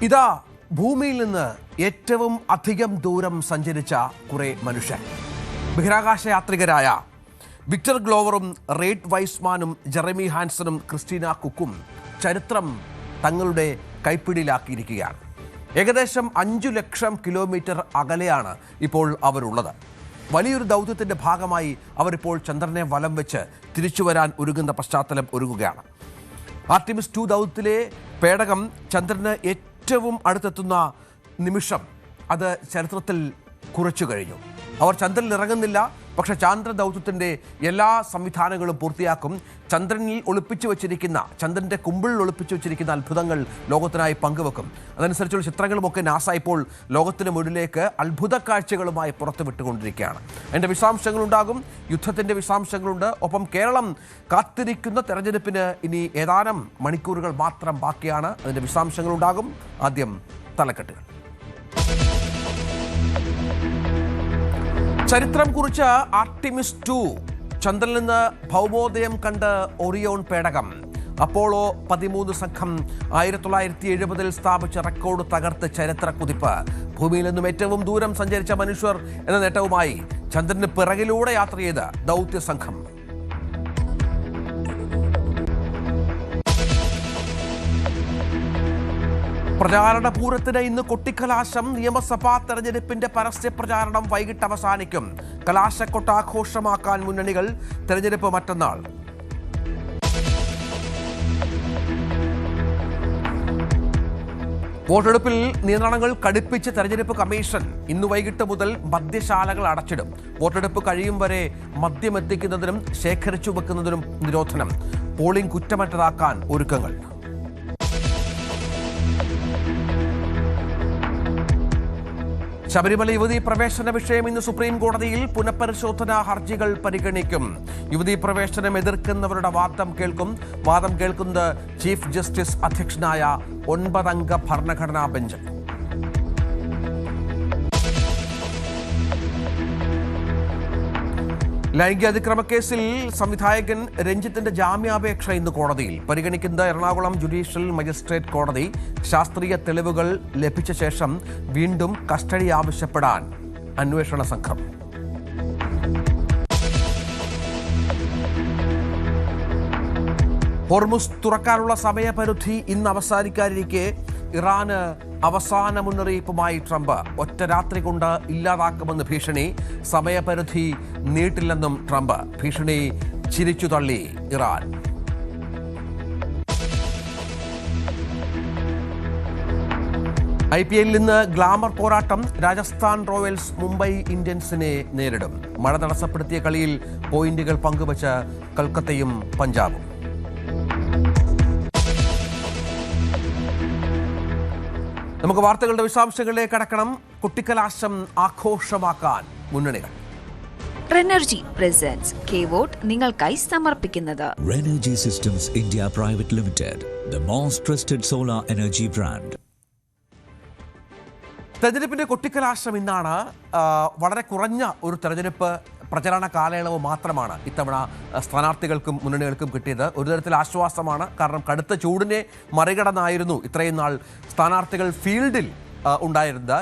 ഇതാ ഭൂമിയിൽ നിന്ന് ഏറ്റവും അധികം ദൂരം സഞ്ചരിച്ച കുറേ മനുഷ്യർ. ബഹിരാകാശ യാത്രികരായ വിക്ടർ ഗ്ലോവറും റേഡ് വൈസ്മാനും ജെറമി ഹാൻസണും ക്രിസ്റ്റീന കുക്കും ചരിത്രം തങ്ങളുടെ കൈപ്പിടിയിലാക്കിയിരിക്കുകയാണ്. ഏകദേശം 5 ലക്ഷം കിലോമീറ്റർ അകലെയാണ് ഇപ്പോൾ അവരുള്ളത്. വലിയൊരു ദൗത്യത്തിൻ്റെ ഭാഗമായി അവരിപ്പോൾ ചന്ദ്രനെ വലം വെച്ച് തിരിച്ചു വരാൻ ഒരുങ്ങുന്ന പശ്ചാത്തലം ഒരുങ്ങുകയാണ്. ആർട്ടിമിസ് 2 ദൗത്യത്തിലെ പേടകം ചന്ദ്രന് ഏറ്റവും അടുത്തെത്തുന്ന നിമിഷം അത് ചരിത്രത്തിൽ കുറിച്ചു കഴിഞ്ഞു. അവർ ചന്ദ്രനിൽ ഇറങ്ങുന്നില്ല, പക്ഷേ ചാന്ദ്ര ദൗത്യത്തിൻ്റെ എല്ലാ സംവിധാനങ്ങളും പൂർത്തിയാക്കും. ചന്ദ്രനിൽ ഒളിപ്പിച്ചു വച്ചിരിക്കുന്ന, ചന്ദ്രൻ്റെ കുമ്പിളിൽ ഒളിപ്പിച്ചു വച്ചിരിക്കുന്ന അത്ഭുതങ്ങൾ ലോകത്തിനായി പങ്കുവെക്കും. അതനുസരിച്ചുള്ള ചിത്രങ്ങളുമൊക്കെ നാസ ഇപ്പോൾ ലോകത്തിന് മുന്നിലേക്ക് അത്ഭുത കാഴ്ചകളുമായി പുറത്തുവിട്ടുകൊണ്ടിരിക്കുകയാണ്. അതിൻ്റെ വിശദാംശങ്ങളുണ്ടാകും, യുദ്ധത്തിൻ്റെ വിശദാംശങ്ങളുണ്ട്. ഒപ്പം കേരളം കാത്തിരിക്കുന്ന തെരഞ്ഞെടുപ്പിന് ഇനി ഏതാനും മണിക്കൂറുകൾ മാത്രം ബാക്കിയാണ്. അതിൻ്റെ വിശദാംശങ്ങളുണ്ടാകും. ആദ്യം തലക്കെട്ടുകൾ. ചരിത്രം കുറിച്ച ആർട്ടിമിസ് 2 ചന്ദ്രനിൽ നിന്ന് ഭൗമോദയം കണ്ട് ഒറിയോൺ പേടകം. അപ്പോളോ 13 സംഘം 1970 സ്ഥാപിച്ച റെക്കോർഡ് തകർത്ത് ചരിത്ര കുതിപ്പ്. ഭൂമിയിൽ നിന്നും ഏറ്റവും ദൂരം സഞ്ചരിച്ച മനുഷ്യർ എന്ന നേട്ടവുമായി ചന്ദ്രന് പിറകിലൂടെ യാത്ര ചെയ്ത ദൗത്യ സംഘം. പ്രചാരണ പൂരത്തിന് ഇന്ന് കൊട്ടിക്കലാശം. നിയമസഭാ തെരഞ്ഞെടുപ്പിന്റെ പരസ്യ പ്രചാരണം വൈകിട്ട് അവസാനിക്കും. കലാശക്കൊട്ടാഘോഷമാക്കാൻ മുന്നണികൾ. തെരഞ്ഞെടുപ്പ് മറ്റന്നാൾ. വോട്ടെടുപ്പിൽ നിയന്ത്രണങ്ങൾ കടുപ്പിച്ച് തെരഞ്ഞെടുപ്പ് കമ്മീഷൻ. ഇന്ന് വൈകിട്ട് മുതൽ മദ്യശാലകൾ അടച്ചിടും. വോട്ടെടുപ്പ് കഴിയും വരെ മദ്യം എത്തിക്കുന്നതിനും ശേഖരിച്ചു വെക്കുന്നതിനും നിരോധനം. പോളിംഗ് കുറ്റമറ്റതാക്കാൻ ഒരുക്കങ്ങൾ. ശബരിമല യുവതീ പ്രവേശന വിഷയം ഇന്ന് സുപ്രീം കോടതിയിൽ. പുനഃപരിശോധനാ ഹർജികൾ പരിഗണിക്കും. യുവതീ പ്രവേശനം എതിർക്കുന്നവരുടെ വാദം കേൾക്കും. വാദം കേൾക്കുന്നത് ചീഫ് ജസ്റ്റിസ് അധ്യക്ഷനായ 9 അംഗ ഭരണഘടനാ ബെഞ്ച്. ലൈംഗിക അതിക്രമ കേസിൽ സംവിധായകൻ രഞ്ജിത്തിന്റെ ജാമ്യാപേക്ഷ ഇന്ന് കോടതിയിൽ. പരിഗണിക്കുന്നത് എറണാകുളം ജുഡീഷ്യൽ മജിസ്ട്രേറ്റ് കോടതി. ശാസ്ത്രീയ തെളിവുകൾ ലഭിച്ച ശേഷം വീണ്ടും കസ്റ്റഡി ആവശ്യപ്പെടാൻ അന്വേഷണ സംഘം. ഹോർമുസ് തുറക്കാനുള്ള സമയപരിധി ഇന്ന് അവസാനിക്കാനിരിക്കെ ഇറാന് അവസാന മുന്നറിയിപ്പുമായി ട്രംപ്. ഒറ്റ രാത്രി കൊണ്ട് ഇല്ലാതാക്കുമെന്ന് ഭീഷണി. സമയപരിധി നീട്ടില്ലെന്നും ട്രംപ്. ഭീഷണി ചിരിച്ചു തള്ളി ഇറാൻ. IPL ഇന്ന് ഗ്ലാമർ പോരാട്ടം. രാജസ്ഥാൻ റോയൽസ് മുംബൈ ഇന്ത്യൻസിനെ നേരിടും. മഴ തടസ്സപ്പെടുത്തിയ കളിയിൽ പോയിന്റുകൾ പങ്കുവച്ച് കൊൽക്കത്തയും പഞ്ചാബും. നമുക്ക് വാർത്തകളുടെ വിശദാംശങ്ങളിലേക്ക് കടക്കണം. കുട്ടിക്കലാശം ആഘോഷമാക്കാൻ മുന്നണികൾ. റെനർജി പ്രസൻസ് K-വോട്ട് നിങ്ങൾക്കായി സമർപ്പിക്കുന്നത് Renergy Systems India Private Limited, the most trusted solar energy brand. തെരഞ്ഞെടുപ്പിന്റെ കൊട്ടിക്കലാശം ഇന്നാണ്. വളരെ കുറഞ്ഞ ഒരു തെരഞ്ഞെടുപ്പ് പ്രചരണ കാലയളവ് മാത്രമാണ് ഇത്തവണ സ്ഥാനാർത്ഥികൾക്കും മുന്നണികൾക്കും കിട്ടിയത്. ഒരു തരത്തിൽ ആശ്വാസമാണ്. കാരണം കടുത്ത ചൂടിനെ മറികടന്നായിരുന്നു ഇത്രയും നാൾ സ്ഥാനാർത്ഥികൾ ഫീൽഡിൽ ഉണ്ടായിരുന്നത്.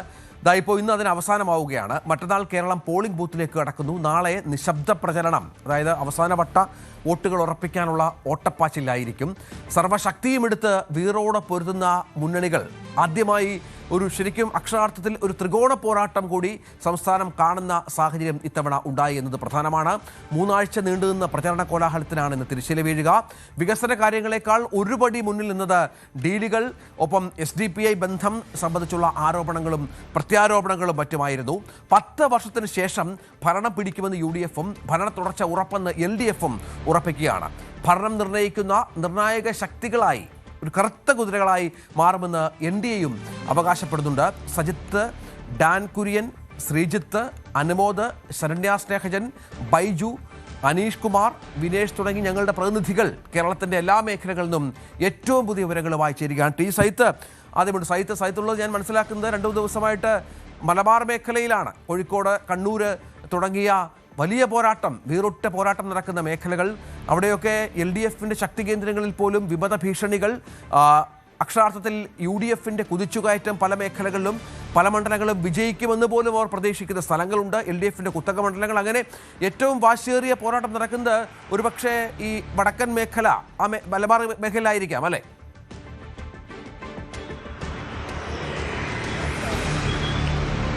ഇപ്പോൾ ഇന്ന് അതിന് അവസാനമാവുകയാണ്. മറ്റന്നാൾ കേരളം പോളിംഗ് ബൂത്തിലേക്ക് കടക്കുന്നു. നാളെ നിശബ്ദ പ്രചരണം, അതായത് അവസാനവട്ട വോട്ടുകൾ ഉറപ്പിക്കാനുള്ള ഓട്ടപ്പാച്ചിലായിരിക്കും. സർവ്വശക്തിയും എടുത്ത് വീറോടെ പൊരുതുന്ന മുന്നണികൾ. ആദ്യമായി ഒരു ശരിക്കും അക്ഷരാർത്ഥത്തിൽ ഒരു ത്രികോണ പോരാട്ടം കൂടി സംസ്ഥാനം കാണുന്ന സാഹചര്യം ഇത്തവണ ഉണ്ടായി എന്നത് പ്രധാനമാണ്. 3 ആഴ്ച നീണ്ടുനിന്ന പ്രചരണ കോലാഹലത്തിനാണ് ഇന്ന് തിരിശീല വീഴുക. വികസന കാര്യങ്ങളെക്കാൾ ഒരുപടി മുന്നിൽ നിന്നത് ഡീലുകൾ, ഒപ്പം SDPI ബന്ധം സംബന്ധിച്ചുള്ള ആരോപണങ്ങളും പ്രത്യാരോപണങ്ങളും മറ്റുമായിരുന്നു. 10 വർഷത്തിന് ശേഷം ഭരണം പിടിക്കുമെന്ന് UDFും ഭരണ തുടർച്ച ഉറപ്പെന്ന് LDFും ഉറപ്പിക്കുകയാണ്. ഭരണം നിർണ്ണയിക്കുന്ന നിർണായക ശക്തികളായി, ഒരു കറുത്ത കുതിരകളായി മാറുമെന്ന് NDAയും അവകാശപ്പെടുന്നുണ്ട്. സജിത്ത്, ഡാൻ കുര്യൻ, ശ്രീജിത്ത്, അനുമോദ്, ശരണ്യ സ്നേഹജൻ, ബൈജു, അനീഷ് കുമാർ, വിനേഷ് തുടങ്ങി ഞങ്ങളുടെ പ്രതിനിധികൾ കേരളത്തിൻ്റെ എല്ലാ മേഖലകളിൽ നിന്നും ഏറ്റവും പുതിയ വിവരങ്ങളുമായി ചേരുകയാണ്. ടി സൈത്ത് ആദ്യമുണ്ട്. സൈത്തുള്ളത് ഞാൻ മനസ്സിലാക്കുന്നത് 2 ദിവസമായിട്ട് മലബാർ മേഖലയിലാണ്. കോഴിക്കോട്, കണ്ണൂർ തുടങ്ങിയ വലിയ പോരാട്ടം, വീറുറ്റ പോരാട്ടം നടക്കുന്ന മേഖലകൾ. അവിടെയൊക്കെ LDFിൻ്റെ ശക്തി കേന്ദ്രങ്ങളിൽ പോലും വിമത ഭീഷണികൾ, അക്ഷരാർത്ഥത്തിൽ UDFന്റെ കുതിച്ചുകയറ്റം പല മേഖലകളിലും പല മണ്ഡലങ്ങളും വിജയിക്കുമെന്ന് പോലും അവർ പ്രതീക്ഷിക്കുന്ന സ്ഥലങ്ങളുണ്ട്. LDFന്റെ കുത്തക മണ്ഡലങ്ങൾ. അങ്ങനെ ഏറ്റവും വാശിയേറിയ പോരാട്ടം നടക്കുന്നത് ഒരുപക്ഷെ ഈ വടക്കൻ മേഖല, മലബാർ മേഖലയിലായിരിക്കാം അല്ലേ?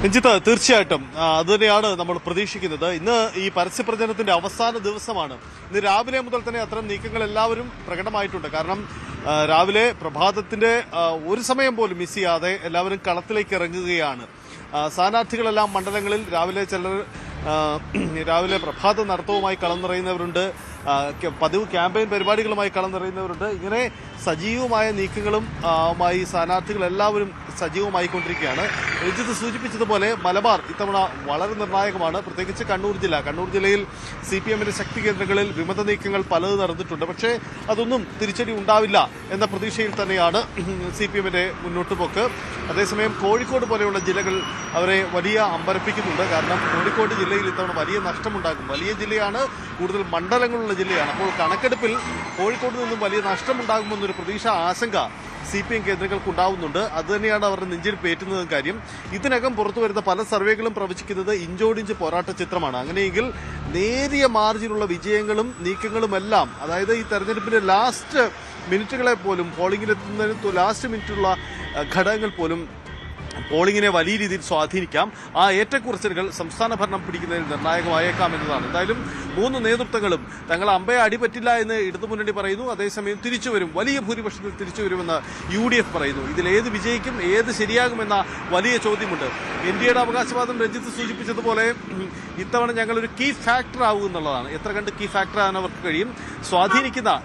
രഞ്ജിത്ത്, തീർച്ചയായിട്ടും അതുതന്നെയാണ് നമ്മൾ പ്രതീക്ഷിക്കുന്നത്. ഇന്ന് ഈ പരസ്യപ്രചരണത്തിന്റെ അവസാന ദിവസമാണ്. ഇന്ന് രാവിലെ മുതൽ തന്നെ അത്തരം നീക്കങ്ങൾ എല്ലാവരും പ്രകടമായിട്ടുണ്ട്. കാരണം രാവിലെ പ്രഭാതത്തിന്റെ ഒരു സമയം പോലും മിസ് ചെയ്യാതെ എല്ലാവരും കളത്തിലേക്ക് ഇറങ്ങുകയാണ്. സ്ഥാനാർത്ഥികളെല്ലാം മണ്ഡലങ്ങളിൽ രാവിലെ പ്രഭാത നടത്തവുമായി കളം നിറയുന്നവരുണ്ട്, പതിവ് ക്യാമ്പയിൻ പരിപാടികളുമായി കളം നിറയുന്നവരുണ്ട്. ഇങ്ങനെ സജീവമായ നീക്കങ്ങളും സ്ഥാനാർത്ഥികൾ എല്ലാവരും സജീവമായിക്കൊണ്ടിരിക്കുകയാണ്. രഞ്ജിത്ത് സൂചിപ്പിച്ചതുപോലെ മലബാർ ഇത്തവണ വളരെ നിർണായകമാണ്. പ്രത്യേകിച്ച് കണ്ണൂർ ജില്ലയിൽ CPMന്റെ ശക്തി കേന്ദ്രങ്ങളിൽ വിമത നീക്കങ്ങൾ പലത് നടന്നിട്ടുണ്ട്. പക്ഷേ അതൊന്നും തിരിച്ചടി ഉണ്ടാവില്ല എന്ന പ്രതീക്ഷയിൽ തന്നെയാണ് CPMന്റെ മുന്നോട്ടുപോക്ക്. അതേസമയം കോഴിക്കോട് പോലെയുള്ള ജില്ലകൾ അവരെ വലിയ അമ്പരപ്പിക്കുന്നുണ്ട്. കാരണം കോഴിക്കോട് ജില്ലയിൽ ഇത്തവണ വലിയ നഷ്ടമുണ്ടാകും. വലിയ ജില്ലയാണ്, കൂടുതൽ മണ്ഡലങ്ങളുള്ള ജില്ലയാണ്. അപ്പോൾ കണക്കെടുപ്പിൽ കോഴിക്കോട് നിന്നും വലിയ നഷ്ടമുണ്ടാകുമെന്നൊരു ആശങ്ക CPM കേന്ദ്രങ്ങൾക്ക് ഉണ്ടാവുന്നുണ്ട്. അതുതന്നെയാണ് അവരുടെ നെഞ്ചിൽ പേറ്റുന്നത് കാര്യം. ഇതിനകം പുറത്തു വരുന്ന പല സർവേകളും പ്രവചിക്കുന്നത് ഇഞ്ചോടിഞ്ച് പോരാട്ട ചിത്രമാണ്. അങ്ങനെയെങ്കിൽ നേരിയ മാർജിനുള്ള വിജയങ്ങളും നീക്കങ്ങളുമെല്ലാം, അതായത് ഈ തെരഞ്ഞെടുപ്പിന്റെ ലാസ്റ്റ് മിനിറ്റുകളെ പോലും, പോളിംഗിലെത്തുന്നതിന് ലാസ്റ്റ് മിനിറ്റുള്ള ഘടകങ്ങൾ പോലും പോളിംഗിനെ വലിയ രീതിയിൽ സ്വാധീനിക്കാം. ആ ഏറ്റക്കുറച്ചിലുകൾ സംസ്ഥാന ഭരണം പിടിക്കുന്നതിൽ നിർണായകമായേക്കാം എന്നതാണ്. എന്തായാലും മൂന്ന് നേതൃത്വങ്ങളും തങ്ങൾ അമ്പയെ അടിപറ്റില്ല എന്ന് ഇടതുമുന്നണി പറയുന്നു. അതേസമയം തിരിച്ചുവരും, വലിയ ഭൂരിപക്ഷത്തിൽ തിരിച്ചുവരുമെന്ന് UDF പറയുന്നു. ഇതിലേത് വിജയിക്കും, ഏത് ശരിയാകുമെന്ന വലിയ ചോദ്യമുണ്ട്. NDAയുടെ അവകാശവാദം രഞ്ജിത്ത് സൂചിപ്പിച്ചതുപോലെ ഇത്തവണ ഞങ്ങളൊരു കീ ഫാക്ടർ ആവും എന്നുള്ളതാണ്. എത്ര കണ്ട് കീ ഫാക്ടർ ആകാൻ അവർക്ക് കഴിയും?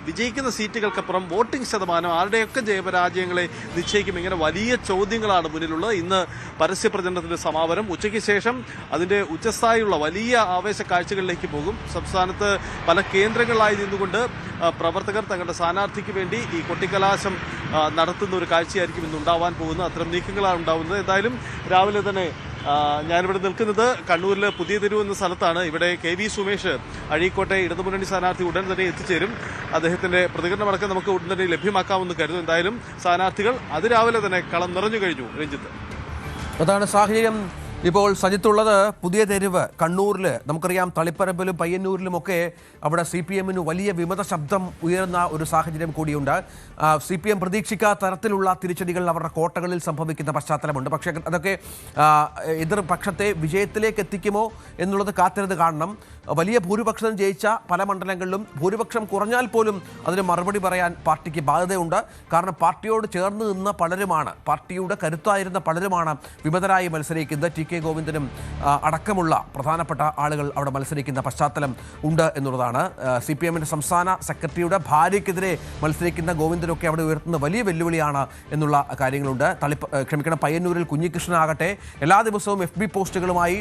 വിജയിക്കുന്ന സീറ്റുകൾക്കപ്പുറം വോട്ടിംഗ് ശതമാനം, ആരുടെയൊക്കെ ജയപരാജയങ്ങളെ നിശ്ചയിക്കും. ഇങ്ങനെ വലിയ ചോദ്യങ്ങളാണ് മുന്നിലുള്ളത്. ഇന്ന് പരസ്യപ്രചരണത്തിന്റെ സമാപനം. ഉച്ചയ്ക്ക് ശേഷം അതിന്റെ ഉച്ചസ്ഥായിയുള്ള വലിയ ആവേശ കാഴ്ചകളിലേക്ക് പോകും. സംസ്ഥാനത്ത് പല കേന്ദ്രങ്ങളിലായി നിന്നുകൊണ്ട് പ്രവർത്തകർ തങ്ങളുടെ സ്ഥാനാർത്ഥിക്ക് വേണ്ടി ഈ കൊട്ടിക്കലാശം നടത്തുന്ന ഒരു കാഴ്ചയായിരിക്കും ഇന്ന് ഉണ്ടാവാൻ പോകുന്നത്. അത്തരം നീക്കങ്ങളാണ് ഉണ്ടാവുന്നത്. എന്തായാലും രാവിലെ തന്നെ ഞാനിവിടെ നിൽക്കുന്നത് കണ്ണൂരിലെ പുതിയ തെരുവ് എന്ന സ്ഥലത്താണ്. ഇവിടെ KV സുമേഷ്, അഴീക്കോട്ടെ ഇടതുമുന്നണി സ്ഥാനാർത്ഥി, ഉടൻ തന്നെ എത്തിച്ചേരും. അദ്ദേഹത്തിന്റെ പ്രതികരണമടക്കം നമുക്ക് ഉടൻ തന്നെ ലഭ്യമാക്കാമെന്ന് കരുതുന്നു. എന്തായാലും സ്ഥാനാർത്ഥികൾ അതിരാവിലെ തന്നെ കളം നിറഞ്ഞു കഴിഞ്ഞു. രഞ്ജിത്ത്, അതാണ് സാഹചര്യം. ഇപ്പോൾ സജിത്തുള്ളത് പുതിയ തെരുവ് കണ്ണൂരിൽ. നമുക്കറിയാം തളിപ്പറമ്പിലും പയ്യന്നൂരിലുമൊക്കെ അവിടെ CPMന് വലിയ വിമത ശബ്ദം ഉയർന്ന ഒരു സാഹചര്യം കൂടിയുണ്ട്. CPM പ്രതീക്ഷിക്കാത്ത തരത്തിലുള്ള തിരിച്ചടികൾ അവരുടെ കോട്ടകളിൽ സംഭവിക്കുന്ന പശ്ചാത്തലമുണ്ട്. പക്ഷേ അതൊക്കെ എതിർപക്ഷത്തെ വിജയത്തിലേക്ക് എത്തിക്കുമോ എന്നുള്ളത് കാത്തിരുന്ന് കാണണം. വലിയ ഭൂരിപക്ഷം ജയിച്ച പല മണ്ഡലങ്ങളിലും ഭൂരിപക്ഷം കുറഞ്ഞാൽ പോലും അതിന് മറുപടി പറയാൻ പാർട്ടിക്ക് ബാധ്യതയുണ്ട്. കാരണം പാർട്ടിയോട് ചേർന്ന് നിന്ന പലരുമാണ്, പാർട്ടിയുടെ കരുത്തായിരുന്ന പലരുമാണ് വിമതരായി മത്സരിക്കുന്നത്. TK ഗോവിന്ദനും അടക്കമുള്ള പ്രധാനപ്പെട്ട ആളുകൾ അവിടെ മത്സരിക്കുന്ന പശ്ചാത്തലം ഉണ്ട് എന്നുള്ളതാണ്. CPMന്റെ സംസ്ഥാന സെക്രട്ടറിയുടെ ഭാര്യയ്ക്കെതിരെ മത്സരിക്കുന്ന ഗോവിന്ദനൊക്കെ അവിടെ ഉയർത്തുന്ന വലിയ വെല്ലുവിളിയാണ് എന്നുള്ള കാര്യങ്ങളുണ്ട്. പയ്യന്നൂരിൽ കുഞ്ഞികൃഷ്ണനാകട്ടെ എല്ലാ ദിവസവും FB പോസ്റ്റുകളുമായി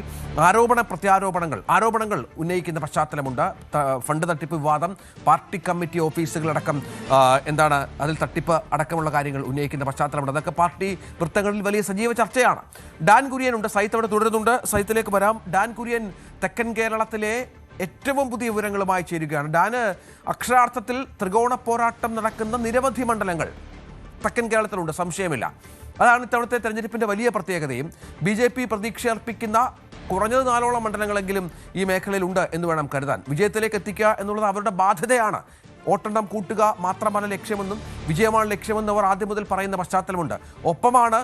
ആരോപണങ്ങൾ ഉന്നയിക്കുന്ന പശ്ചാത്തലമുണ്ട്. ഫണ്ട് തട്ടിപ്പ് വിവാദം, പാർട്ടി കമ്മിറ്റി ഓഫീസുകളടക്കം അതിൽ തട്ടിപ്പ് അടക്കമുള്ള കാര്യങ്ങൾ ഉന്നയിക്കുന്ന പശ്ചാത്തലമുണ്ട്. അതൊക്കെ പാർട്ടി വൃത്തങ്ങളിൽ വലിയ സജീവ ചർച്ചയാണ്. ഡാൻ കുര്യൻ ഉണ്ട്, സൈത്ത് അവിടെ തുടരുന്നുണ്ട്. സൈത്തിലേക്ക് വരാം. ഡാൻ കുര്യൻ, തെക്കൻ കേരളത്തിലെ ഏറ്റവും പുതിയ വിവരങ്ങളുമായി ചേരുകയാണ്. ഡാന്, അക്ഷരാർത്ഥത്തിൽ ത്രികോണ പോരാട്ടം നടക്കുന്ന നിരവധി മണ്ഡലങ്ങൾ തെക്കൻ കേരളത്തിലുണ്ട്, സംശയമില്ല. അതാണ് ഇത്തവണത്തെ തെരഞ്ഞെടുപ്പിന്റെ വലിയ പ്രത്യേകതയും. BJP പ്രതീക്ഷയർപ്പിക്കുന്ന കുറഞ്ഞത് 4 മണ്ഡലങ്ങളെങ്കിലും ഈ മേഖലയിലുണ്ട് എന്ന് വേണം കരുതാൻ. വിജയത്തിലേക്ക് എത്തിക്കുക എന്നുള്ളത് അവരുടെ ബാധ്യതയാണ്. വോട്ടെണ്ണം കൂട്ടുക മാത്രമല്ല ലക്ഷ്യമെന്നും വിജയമാണ് ലക്ഷ്യമെന്നും അവർ ആദ്യം മുതൽ പറയുന്ന പശ്ചാത്തലമുണ്ട്. ഒപ്പമാണ്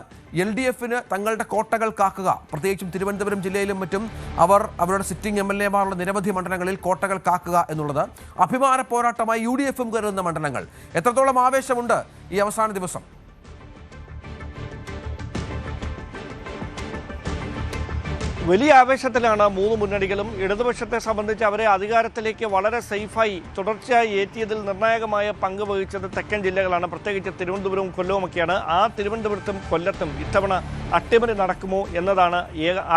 LDFന് തങ്ങളുടെ കോട്ടകൾ കാക്കുക. പ്രത്യേകിച്ചും തിരുവനന്തപുരം ജില്ലയിലും മറ്റും അവരുടെ സിറ്റിംഗ് MLAമാരുള്ള നിരവധി മണ്ഡലങ്ങളിൽ കോട്ടകൾ കാക്കുക എന്നുള്ളത് അഭിമാന പോരാട്ടമായി UDFും കരുതുന്ന മണ്ഡലങ്ങൾ. എത്രത്തോളം ആവേശമുണ്ട് ഈ അവസാന ദിവസം? വലിയ ആവേശത്തിലാണ് മൂന്ന് മുന്നണികളും. ഇടതുപക്ഷത്തെ സംബന്ധിച്ച് അവരെ അധികാരത്തിലേക്ക് വളരെ സേഫായി തുടർച്ചയായി ഏറ്റിയതിൽ നിർണായകമായ പങ്ക് വഹിച്ചത് തെക്കൻ ജില്ലകളാണ്, പ്രത്യേകിച്ച് തിരുവനന്തപുരവും കൊല്ലവുമൊക്കെയാണ്. ആ തിരുവനന്തപുരത്തും കൊല്ലത്തും ഇത്തവണ അട്ടിമറി നടക്കുമോ എന്നതാണ്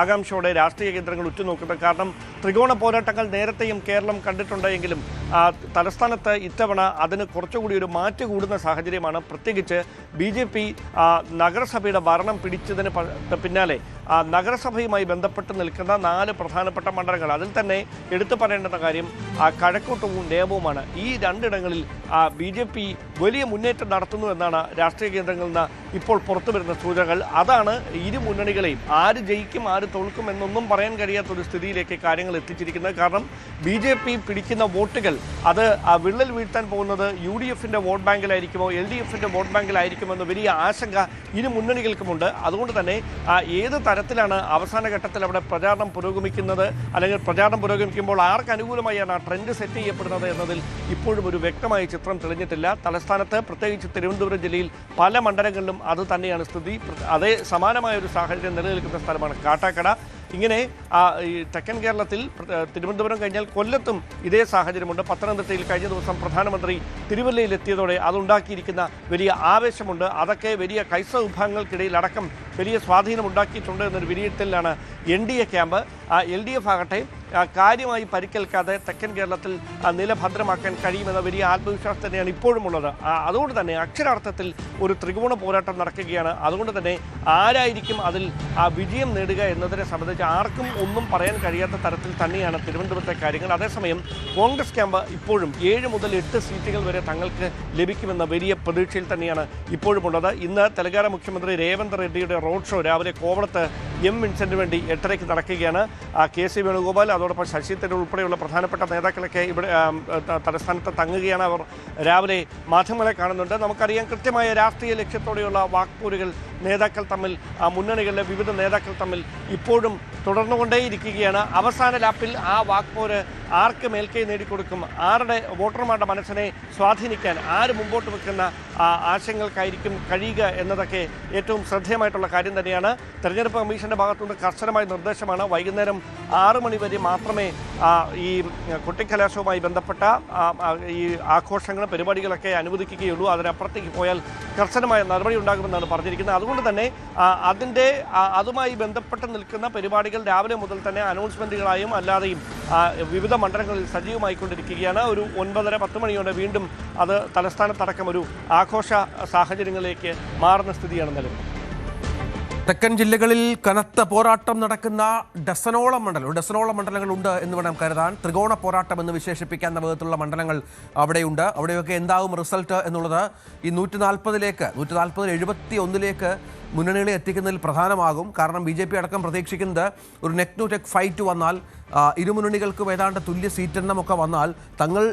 ആകാംക്ഷയോടെ രാഷ്ട്രീയ കേന്ദ്രങ്ങൾ ഉറ്റുനോക്കുന്നത്. കാരണം ത്രികോണ പോരാട്ടങ്ങൾ നേരത്തെയും കേരളം കണ്ടിട്ടുണ്ടെങ്കിലും തലസ്ഥാനത്ത് ഇത്തവണ അതിന് കുറച്ചുകൂടി ഒരു മാറ്റ് കൂടുന്ന സാഹചര്യമാണ്. പ്രത്യേകിച്ച് BJP നഗരസഭയുടെ ഭരണം പിടിച്ചതിന് പിന്നാലെ നഗരസഭയുമായി ബന്ധപ്പെട്ട് നിൽക്കുന്ന 4 പ്രധാനപ്പെട്ട മണ്ഡലങ്ങൾ. അതിൽ തന്നെ എടുത്തു പറയേണ്ടുന്ന കാര്യം കഴക്കൂട്ടവും നേമവുമാണ്. ഈ 2 ഇടങ്ങളിൽ BJP വലിയ മുന്നേറ്റം നടത്തുന്നു എന്നാണ് രാഷ്ട്രീയ കേന്ദ്രങ്ങളിൽ നിന്ന് ഇപ്പോൾ പുറത്തു വരുന്ന സൂചനകൾ. അതാണ് ഇരു മുന്നണികളെയും ആര് ജയിക്കും ആര് തോൽക്കും എന്നൊന്നും പറയാൻ കഴിയാത്തൊരു സ്ഥിതിയിലേക്ക് കാര്യങ്ങൾ എത്തിച്ചിരിക്കുന്നത്. കാരണം BJP പിടിക്കുന്ന വോട്ടുകൾ അത് വിള്ളൽ വീഴ്ത്താൻ പോകുന്നത് UDFിൻ്റെ വോട്ട് ബാങ്കിലായിരിക്കുമോ LDFിൻ്റെ വോട്ട് ബാങ്കിലായിരിക്കുമോ എന്ന വലിയ ആശങ്ക ഇരു മുന്നണികൾക്കുമുണ്ട്. അതുകൊണ്ട് തന്നെ ഏത് തരത്തിലാണ് അവസാന ഘട്ടത്തിൽ അവിടെ പ്രചാരണം പുരോഗമിക്കുന്നത്, അല്ലെങ്കിൽ പ്രചാരണം പുരോഗമിക്കുമ്പോൾ ആർക്ക് അനുകൂലമായാണ് ആ ട്രെൻഡ് സെറ്റ് ചെയ്യപ്പെടുന്നത് എന്നതിൽ ഇപ്പോഴും ഒരു വ്യക്തമായ ചിത്രം തെളിഞ്ഞിട്ടില്ല. തലസ്ഥാനത്ത് പ്രത്യേകിച്ച് തിരുവനന്തപുരം ജില്ലയിൽ പല മണ്ഡലങ്ങളിലും അത് തന്നെയാണ് സ്ഥിതി. അതേ സമാനമായ ഒരു സാഹചര്യം നിലനിൽക്കുന്ന സ്ഥലമാണ് കാട്ടാക്കട. ഇങ്ങനെ ഈ തെക്കൻ കേരളത്തിൽ തിരുവനന്തപുരം കഴിഞ്ഞാൽ കൊല്ലത്തും ഇതേ സാഹചര്യമുണ്ട്. പത്തനംതിട്ടയിൽ കഴിഞ്ഞ ദിവസം പ്രധാനമന്ത്രി തിരുവല്ലയിലെത്തിയതോടെ അതുണ്ടാക്കിയിരിക്കുന്ന വലിയ ആവേശമുണ്ട്. അതൊക്കെ വലിയ ക്രൈസ്തവ വിഭാഗങ്ങൾക്കിടയിൽ അടക്കം വലിയ സ്വാധീനം ഉണ്ടാക്കിയിട്ടുണ്ട് എന്നൊരു വിലയിരുത്തലിലാണ് NDA ക്യാമ്പ്. LDF ആകട്ടെ കാര്യമായി പരിക്കേൽക്കാതെ തെക്കൻ കേരളത്തിൽ നില ഭദ്രമാക്കാൻ കഴിയുമെന്ന വലിയ ആത്മവിശ്വാസം തന്നെയാണ് ഇപ്പോഴും ഉള്ളത്. അതുകൊണ്ട് തന്നെ അക്ഷരാർത്ഥത്തിൽ ഒരു ത്രികോണ പോരാട്ടം നടക്കുകയാണ്. അതുകൊണ്ട് തന്നെ ആരായിരിക്കും അതിൽ വിജയം നേടുക എന്നതിനെ സംബന്ധിച്ച് ആർക്കും ഒന്നും പറയാൻ കഴിയാത്ത തരത്തിൽ തന്നെയാണ് തിരുവനന്തപുരത്തെ കാര്യങ്ങൾ. അതേസമയം കോൺഗ്രസ് ക്യാമ്പ് ഇപ്പോഴും 7 മുതൽ 8 സീറ്റുകൾ വരെ തങ്ങൾക്ക് ലഭിക്കുമെന്ന വലിയ പ്രതീക്ഷയിൽ തന്നെയാണ് ഇപ്പോഴും ഉള്ളത്. ഇന്ന് തെലങ്കാന മുഖ്യമന്ത്രി രേവന്ത് റെഡ്ഡിയുടെ റോഡ് ഷോ രാവിലെ കോവളത്ത് M വിൻസെന്റിന് വേണ്ടി 8:30 നടക്കുകയാണ്. KC വേണുഗോപാൽ അതോടൊപ്പം ശശി തരൂർ ഉൾപ്പെടെയുള്ള പ്രധാനപ്പെട്ട നേതാക്കളൊക്കെ ഇവിടെ തലസ്ഥാനത്ത് തങ്ങുകയാണ്. അവർ രാവിലെ മാധ്യമങ്ങളെ കാണുന്നുണ്ട്. നമുക്കറിയാം കൃത്യമായ രാഷ്ട്രീയ ലക്ഷ്യത്തോടെയുള്ള വാക്പോരുകൾ നേതാക്കൾ തമ്മിൽ മുന്നണികളിലെ വിവിധ നേതാക്കൾ തമ്മിൽ ഇപ്പോഴും തുടർന്നുകൊണ്ടേയിരിക്കുകയാണ്. അവസാന ലാപ്പിൽ ആ വാക്പോര് ആർക്ക് മേൽക്കൈ നേടിക്കൊടുക്കും, ആരുടെ വോട്ടർമാരുടെ മനസ്സിനെ സ്വാധീനിക്കാൻ ആര് മുമ്പോട്ട് വെക്കുന്ന ആശയങ്ങൾക്കായിരിക്കും കഴിയുക എന്നതൊക്കെ ഏറ്റവും ശ്രദ്ധേയമായിട്ടുള്ള കാര്യം തന്നെയാണ്. തെരഞ്ഞെടുപ്പ് കമ്മീഷന്റെ ഭാഗത്തുനിന്ന് കർശനമായ നിർദ്ദേശമാണ്. വൈകുന്നേരം 6 മണി വരെ മാത്രമേ ഈ കൊട്ടിക്കലാശവുമായി ബന്ധപ്പെട്ട ഈ ആഘോഷങ്ങളും പരിപാടികളൊക്കെ അനുവദിക്കുകയുള്ളൂ. അതിനപ്പുറത്തേക്ക് പോയാൽ കർശനമായ നടപടി ഉണ്ടാകുമെന്നാണ് പറഞ്ഞിരിക്കുന്നത്. അതുകൊണ്ട് തന്നെ അതുമായി ബന്ധപ്പെട്ട് നിൽക്കുന്ന പരിപാടികൾ രാവിലെ മുതൽ തന്നെ അനൗൺസ്മെൻറ്റുകളായും അല്ലാതെയും വിവിധ മണ്ഡലങ്ങളിൽ സജീവമായിക്കൊണ്ടിരിക്കുകയാണ്. ഒരു 9:30-10 മണിയോടെ വീണ്ടും അത് തലസ്ഥാനത്തടക്കം ഒരു ആഘോഷ സാഹചര്യങ്ങളിലേക്ക് മാറുന്ന സ്ഥിതിയാണ് നിലവിൽ. തെക്കൻ ജില്ലകളിൽ കനത്ത പോരാട്ടം നടക്കുന്ന ഡസനോളം മണ്ഡലങ്ങളുണ്ട് എന്ന് വേണം കരുതാൻ. ത്രികോണ പോരാട്ടം എന്ന് വിശേഷിപ്പിക്കാവുന്ന വിധത്തിലുള്ള മണ്ഡലങ്ങൾ അവിടെയുണ്ട്. അവിടെയൊക്കെ എന്താവും റിസൾട്ട് എന്നുള്ളത് ഈ 140-ലേക്ക് 141-ലേക്ക് മുന്നണികളെ എത്തിക്കുന്നതിൽ പ്രധാനമാകും. കാരണം BJP അടക്കം പ്രതീക്ഷിക്കുന്നത് ഒരു നെക്ക് ടു നെക്ക് ഫൈറ്റ് വന്നാൽ ഇരുമുന്നണികൾക്കും ഏതാണ്ട് തുല്യ സീറ്റെണ്ണമൊക്കെ വന്നാൽ തങ്ങൾ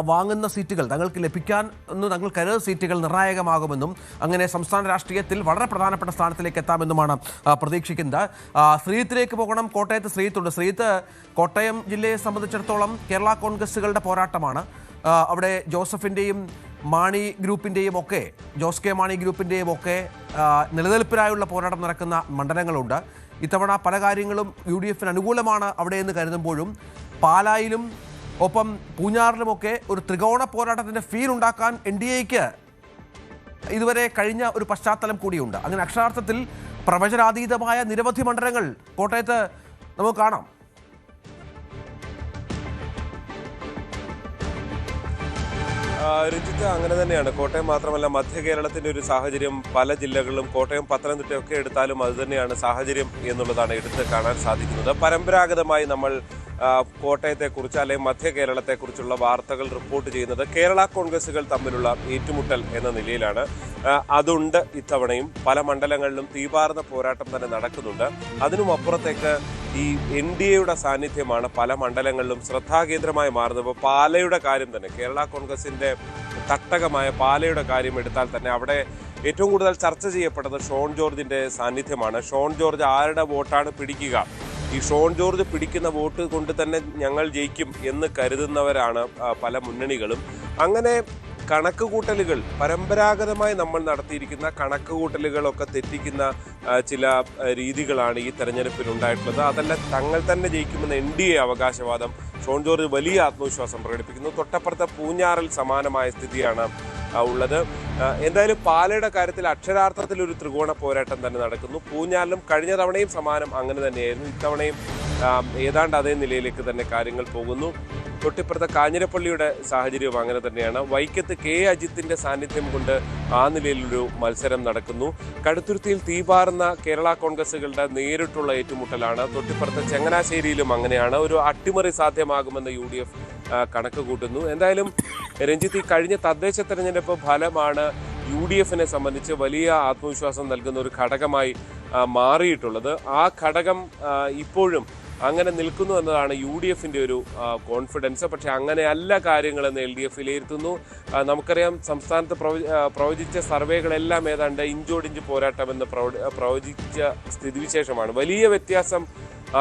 വാങ്ങുന്ന സീറ്റുകൾ തങ്ങൾക്ക് ലഭിക്കാൻ തങ്ങൾ കരുതുന്ന സീറ്റുകൾ നിർണായകമാകുമെന്നും അങ്ങനെ സംസ്ഥാന രാഷ്ട്രീയത്തിൽ വളരെ പ്രധാനപ്പെട്ട സ്ഥാനത്തിലേക്ക് എത്താമെന്നുമാണ് പ്രതീക്ഷിക്കുന്നത്. ശ്രീത്തിലേക്ക് പോകണം. കോട്ടയത്ത് ശ്രീത്തുണ്ട്. ശ്രീത്ത് കോട്ടയം ജില്ലയെ സംബന്ധിച്ചിടത്തോളം കേരള കോൺഗ്രസുകളുടെ പോരാട്ടമാണ്. അവിടെ ജോസഫിൻ്റെയും മാണി ഗ്രൂപ്പിൻ്റെയും ഒക്കെ ജോസ് കെ മാണി ഗ്രൂപ്പിൻ്റെയും ഒക്കെ നിലനിൽപ്പിനായുള്ള പോരാട്ടം നടക്കുന്ന മണ്ഡലങ്ങളുണ്ട്. ഇത്തവണ പല കാര്യങ്ങളും UDFിന് അനുകൂലമാണ് അവിടെയെന്ന് കരുതുമ്പോഴും പാലായിലും ഒപ്പം പൂഞ്ഞാറിലുമൊക്കെ ഒരു ത്രികോണ പോരാട്ടത്തിൻ്റെ ഫീൽ ഉണ്ടാക്കാൻ NDAക്ക് ഇതുവരെ കഴിഞ്ഞ ഒരു പശ്ചാത്തലം കൂടിയുണ്ട്. അങ്ങനെ അക്ഷരാർത്ഥത്തിൽ പ്രവചനാതീതമായ നിരവധി മണ്ഡലങ്ങൾ കോട്ടയത്ത് നമുക്ക് കാണാം. രഞ്ജിത്ത്, അങ്ങനെ തന്നെയാണ്. കോട്ടയം മാത്രമല്ല, മധ്യ കേരളത്തിൻ്റെ ഒരു സാഹചര്യം പല ജില്ലകളിലും കോട്ടയം പത്തനംതിട്ടയൊക്കെ എടുത്താലും അതുതന്നെയാണ് സാഹചര്യം എന്നുള്ളതാണ് എടുത്ത് കാണാൻ സാധിക്കുന്നത്. പരമ്പരാഗതമായി നമ്മൾ കോട്ടയത്തെക്കുറിച്ച് അല്ലെങ്കിൽ മധ്യ കേരളത്തെക്കുറിച്ചുള്ള വാർത്തകൾ റിപ്പോർട്ട് ചെയ്യുന്നത് കേരള കോൺഗ്രസുകൾ തമ്മിലുള്ള ഏറ്റുമുട്ടൽ എന്ന നിലയിലാണ്. അതുണ്ട് ഇത്തവണയും. പല മണ്ഡലങ്ങളിലും തീപാർന്ന പോരാട്ടം തന്നെ നടക്കുന്നുണ്ട്. അതിനും അപ്പുറത്തേക്ക് ഈ NDAയുടെ സാന്നിധ്യമാണ് പല മണ്ഡലങ്ങളിലും ശ്രദ്ധാകേന്ദ്രമായി മാറുന്നത്. ഇപ്പോൾ പാലയുടെ കാര്യം തന്നെ, കേരള കോൺഗ്രസിൻ്റെ തട്ടകമായ പാലയുടെ കാര്യം എടുത്താൽ തന്നെ അവിടെ ഏറ്റവും കൂടുതൽ ചർച്ച ചെയ്യപ്പെട്ടത് ഷോൺ ജോർജിൻ്റെ സാന്നിധ്യമാണ്. ഷോൺ ജോർജ് ആരുടെ വോട്ടാണ് പിടിക്കുക, ഈ ഷോൺ ജോർജ് പിടിക്കുന്ന വോട്ട് കൊണ്ട് തന്നെ ഞങ്ങൾ ജയിക്കും എന്ന് കരുതുന്നവരാണ് പല മുന്നണികളും. അങ്ങനെ കണക്കുകൂട്ടലുകൾ, പരമ്പരാഗതമായി നമ്മൾ നടത്തിയിരിക്കുന്ന കണക്കുകൂട്ടലുകളൊക്കെ തെറ്റിക്കുന്ന ചില രീതികളാണ് ഈ തെരഞ്ഞെടുപ്പിൽ ഉണ്ടായിട്ടുള്ളത്. അതല്ല, തങ്ങൾ തന്നെ ജയിക്കുമെന്ന് NDA അവകാശവാദം. ഷോൺ ജോർജ് വലിയ ആത്മവിശ്വാസം പ്രകടിപ്പിക്കുന്നു. തൊട്ടപ്പുറത്തെ പൂഞ്ഞാറിൽ സമാനമായ സ്ഥിതിയാണ് ഉള്ളത്. എന്തായാലും പാലയുടെ കാര്യത്തിൽ അക്ഷരാർത്ഥത്തിൽ ഒരു ത്രികോണ പോരാട്ടം തന്നെ നടക്കുന്നു. പൂഞ്ഞാറിലും കഴിഞ്ഞ തവണയും സമാനം അങ്ങനെ തന്നെയായിരുന്നു. ഇത്തവണയും ഏതാണ്ട് അതേ നിലയിലേക്ക് തന്നെ കാര്യങ്ങൾ പോകുന്നു. തൊട്ടിപ്പുറത്തെ കാഞ്ഞിരപ്പള്ളിയുടെ സാഹചര്യവും അങ്ങനെ തന്നെയാണ്. വൈക്കത്ത് കെ അജിത്തിന്റെ സാന്നിധ്യം കൊണ്ട് ആ നിലയിലൊരു മത്സരം നടക്കുന്നു. കടുത്തുരുത്തിയിൽ തീപാറുന്ന കേരള കോൺഗ്രസുകളുടെ നേരിട്ടുള്ള ഏറ്റുമുട്ടലാണ്. തൊട്ടിപ്പുറത്തെ ചങ്ങനാശ്ശേരിയിലും അങ്ങനെയാണ്. ഒരു അട്ടിമറി സാധ്യമാകുമെന്ന് UDF കണക്ക് കൂട്ടുന്നു. എന്തായാലും രഞ്ജിത്ത്, ഈ കഴിഞ്ഞ തദ്ദേശ തെരഞ്ഞെടുപ്പ് ഫലമാണ് UDFനെ സംബന്ധിച്ച് വലിയ ആത്മവിശ്വാസം നൽകുന്ന ഒരു ഘടകമായി മാറിയിട്ടുള്ളത്. ആ ഘടകം ഇപ്പോഴും അങ്ങനെ നിൽക്കുന്നു എന്നതാണ് UDFന്റെ ഒരു കോൺഫിഡൻസ്. പക്ഷെ അങ്ങനെയല്ല കാര്യങ്ങളെന്ന് LDF വിലയിരുത്തുന്നു. നമുക്കറിയാം, സംസ്ഥാനത്ത് പ്രവചിച്ച സർവേകളെല്ലാം ഏതാണ്ട് ഇഞ്ചോടിഞ്ച് പോരാട്ടമെന്ന് പ്രവചിച്ച സ്ഥിതിവിശേഷമാണ്. വലിയ വ്യത്യാസം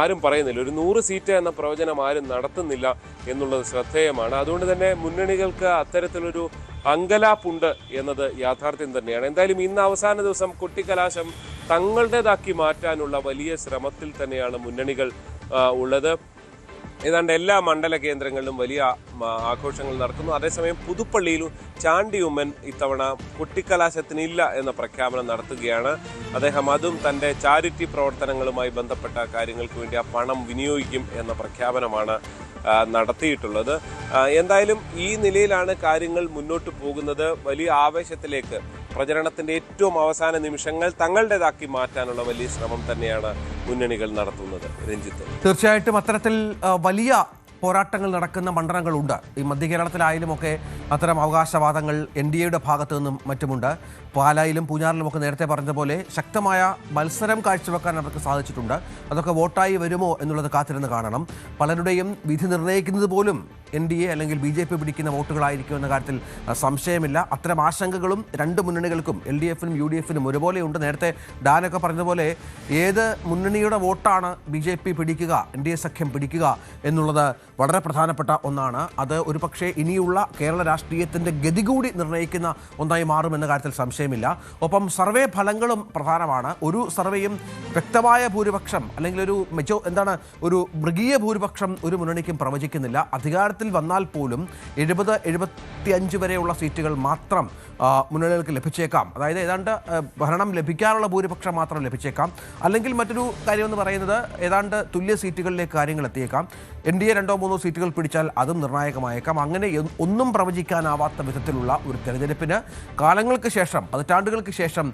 ആരും പറയുന്നില്ല. ഒരു 100 സീറ്റ് എന്ന പ്രവചനം ആരും നടത്തുന്നില്ല എന്നുള്ളത് ശ്രദ്ധേയമാണ്. അതുകൊണ്ട് തന്നെ മുന്നണികൾക്ക് അത്തരത്തിലൊരു അങ്കലാപ്പുണ്ട് എന്നത് യാഥാർത്ഥ്യം തന്നെയാണ്. എന്തായാലും ഇന്ന് അവസാന ദിവസം കൊട്ടിക്കലാശം തങ്ങളുടേതാക്കി മാറ്റാനുള്ള വലിയ ശ്രമത്തിൽ തന്നെയാണ് മുന്നണികൾ ഉള്ളത്. ഏതാണ്ട് എല്ലാ മണ്ഡല കേന്ദ്രങ്ങളിലും വലിയ ആഘോഷങ്ങൾ നടക്കുന്നു. അതേസമയം പുതുപ്പള്ളിയിലും ചാണ്ടി ഉമ്മൻ ഇത്തവണ കൊട്ടിക്കലാശത്തിനില്ല എന്ന പ്രഖ്യാപനം നടത്തുകയാണ്. അദ്ദേഹം അതും തൻ്റെ ചാരിറ്റി പ്രവർത്തനങ്ങളുമായി ബന്ധപ്പെട്ട കാര്യങ്ങൾക്ക് വേണ്ടി ആ പണം വിനിയോഗിക്കും എന്ന പ്രഖ്യാപനമാണ് നടത്തിയിട്ടുള്ളത്. എന്തായാലും ഈ നിലയിലാണ് കാര്യങ്ങൾ മുന്നോട്ട് പോകുന്നത്. വലിയ ആവേശത്തിലേക്ക് പ്രചരണത്തിന്റെ ഏറ്റവും അവസാന നിമിഷങ്ങൾ തങ്ങളുടേതാക്കി മാറ്റാനുള്ള വലിയ ശ്രമം തന്നെയാണ് മുന്നണികൾ നടത്തുന്നത്. രഞ്ജിത്ത്, തീർച്ചയായിട്ടും അത്തരത്തിൽ വലിയ പോരാട്ടങ്ങൾ നടക്കുന്ന മണ്ഡലങ്ങളുണ്ട്. ഈ മധ്യ കേരളത്തിലായാലുമൊക്കെ അത്തരം അവകാശവാദങ്ങൾ NDAയുടെ ഭാഗത്തു നിന്നും മറ്റുമുണ്ട്. പാലായിലും പൂഞ്ഞാറിലുമൊക്കെ നേരത്തെ പറഞ്ഞതുപോലെ ശക്തമായ മത്സരം കാഴ്ചവെക്കാൻ അവർക്ക് സാധിച്ചിട്ടുണ്ട്. അതൊക്കെ വോട്ടായി വരുമോ എന്നുള്ളത് കാത്തിരുന്ന് കാണണം. പലരുടെയും വിധി നിർണ്ണയിക്കുന്നത് പോലും NDA അല്ലെങ്കിൽ BJP പിടിക്കുന്ന വോട്ടുകളായിരിക്കും എന്ന കാര്യത്തിൽ സംശയമില്ല. അത്തരം ആശങ്കകളും രണ്ട് മുന്നണികൾക്കും, LDFനും UDFനും ഒരുപോലെയുണ്ട്. നേരത്തെ ഡാനൊക്കെ പറഞ്ഞതുപോലെ ഏത് മുന്നണിയുടെ വോട്ടാണ് BJP പിടിക്കുക, NDA സഖ്യം പിടിക്കുക എന്നുള്ളത് വളരെ പ്രധാനപ്പെട്ട ഒന്നാണ്. അത് ഒരു പക്ഷേ ഇനിയുള്ള കേരള രാഷ്ട്രീയത്തിൻ്റെ ഗതി കൂടി നിർണ്ണയിക്കുന്ന ഒന്നായി മാറുമെന്ന കാര്യത്തിൽ സംശയമില്ല. ഒപ്പം സർവേ ഫലങ്ങളും പ്രധാനമാണ്. ഒരു സർവേയും വ്യക്തമായ ഭൂരിപക്ഷം അല്ലെങ്കിൽ ഒരു മൃഗീയ ഭൂരിപക്ഷം ഒരു മുന്നണിക്കും പ്രവചിക്കുന്നില്ല. അധികാരത്തിൽ വന്നാൽ പോലും 70-75 വരെയുള്ള സീറ്റുകൾ മാത്രം മുന്നണികൾക്ക് ലഭിച്ചേക്കാം. അതായത് ഏതാണ്ട് ഭരണം ലഭിക്കാനുള്ള ഭൂരിപക്ഷം മാത്രം ലഭിച്ചേക്കാം. അല്ലെങ്കിൽ മറ്റൊരു കാര്യമെന്ന് പറയുന്നത് ഏതാണ്ട് തുല്യ സീറ്റുകളിലേക്ക് കാര്യങ്ങൾ എത്തിയേക്കാം. NDA 2-3 സീറ്റുകൾ പിടിച്ചാൽ അതും നിർണായകമായേക്കാം. അങ്ങനെ ഒന്നും പ്രവചിക്കാനാവാത്ത വിധത്തിലുള്ള ഒരു തെരഞ്ഞെടുപ്പിന് കാലങ്ങൾക്ക് ശേഷം, പതിറ്റാണ്ടുകൾക്ക് ശേഷം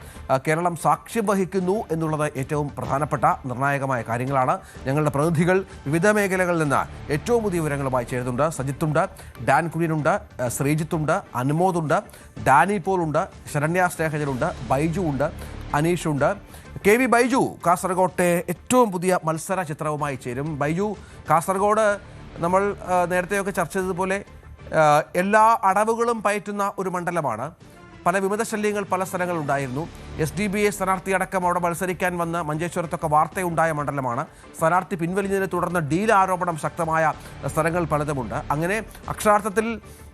കേരളം സാക്ഷ്യം വഹിക്കുന്നു എന്നുള്ളത് ഏറ്റവും പ്രധാനപ്പെട്ട നിർണായകമായ കാര്യങ്ങളാണ്. ഞങ്ങളുടെ പ്രതിനിധികൾ വിവിധ മേഖലകളിൽ നിന്ന് ഏറ്റവും പുതിയ വിവരങ്ങളുമായി ചേരുന്നുണ്ട്. സജിത്തുണ്ട്, ഡാൻ കുര്യനുണ്ട്, ശ്രീജിത്തുണ്ട്, അനുമോദുണ്ട്, ഡാനി പോളുണ്ട്, ശരണ്യ സ്നേഹജനുണ്ട്, ബൈജു ഉണ്ട്, അനീഷുണ്ട്. KV ബൈജു കാസർഗോട്ടെ ഏറ്റവും പുതിയ മത്സര ചിത്രവുമായി ചേരും. ബൈജു, കാസർഗോഡ് നമ്മൾ നേരത്തെയൊക്കെ ചർച്ച ചെയ്തതുപോലെ എല്ലാ അടവുകളും പയറ്റുന്ന ഒരു മണ്ഡലമാണ്. പല വിമതശല്യങ്ങൾ പല സ്ഥലങ്ങളുണ്ടായിരുന്നു. SDBA സ്ഥാനാർത്ഥി അടക്കം അവിടെ മത്സരിക്കാൻ വന്ന് മഞ്ചേശ്വരത്തൊക്കെ വാർത്തയുണ്ടായ മണ്ഡലമാണ്. സ്ഥാനാർത്ഥി പിൻവലിഞ്ഞതിനെ തുടർന്ന് ഡീൽ ആരോപണം ശക്തമായ സ്ഥലങ്ങൾ പലതുമുണ്ട്. അങ്ങനെ അക്ഷരാർത്ഥത്തിൽ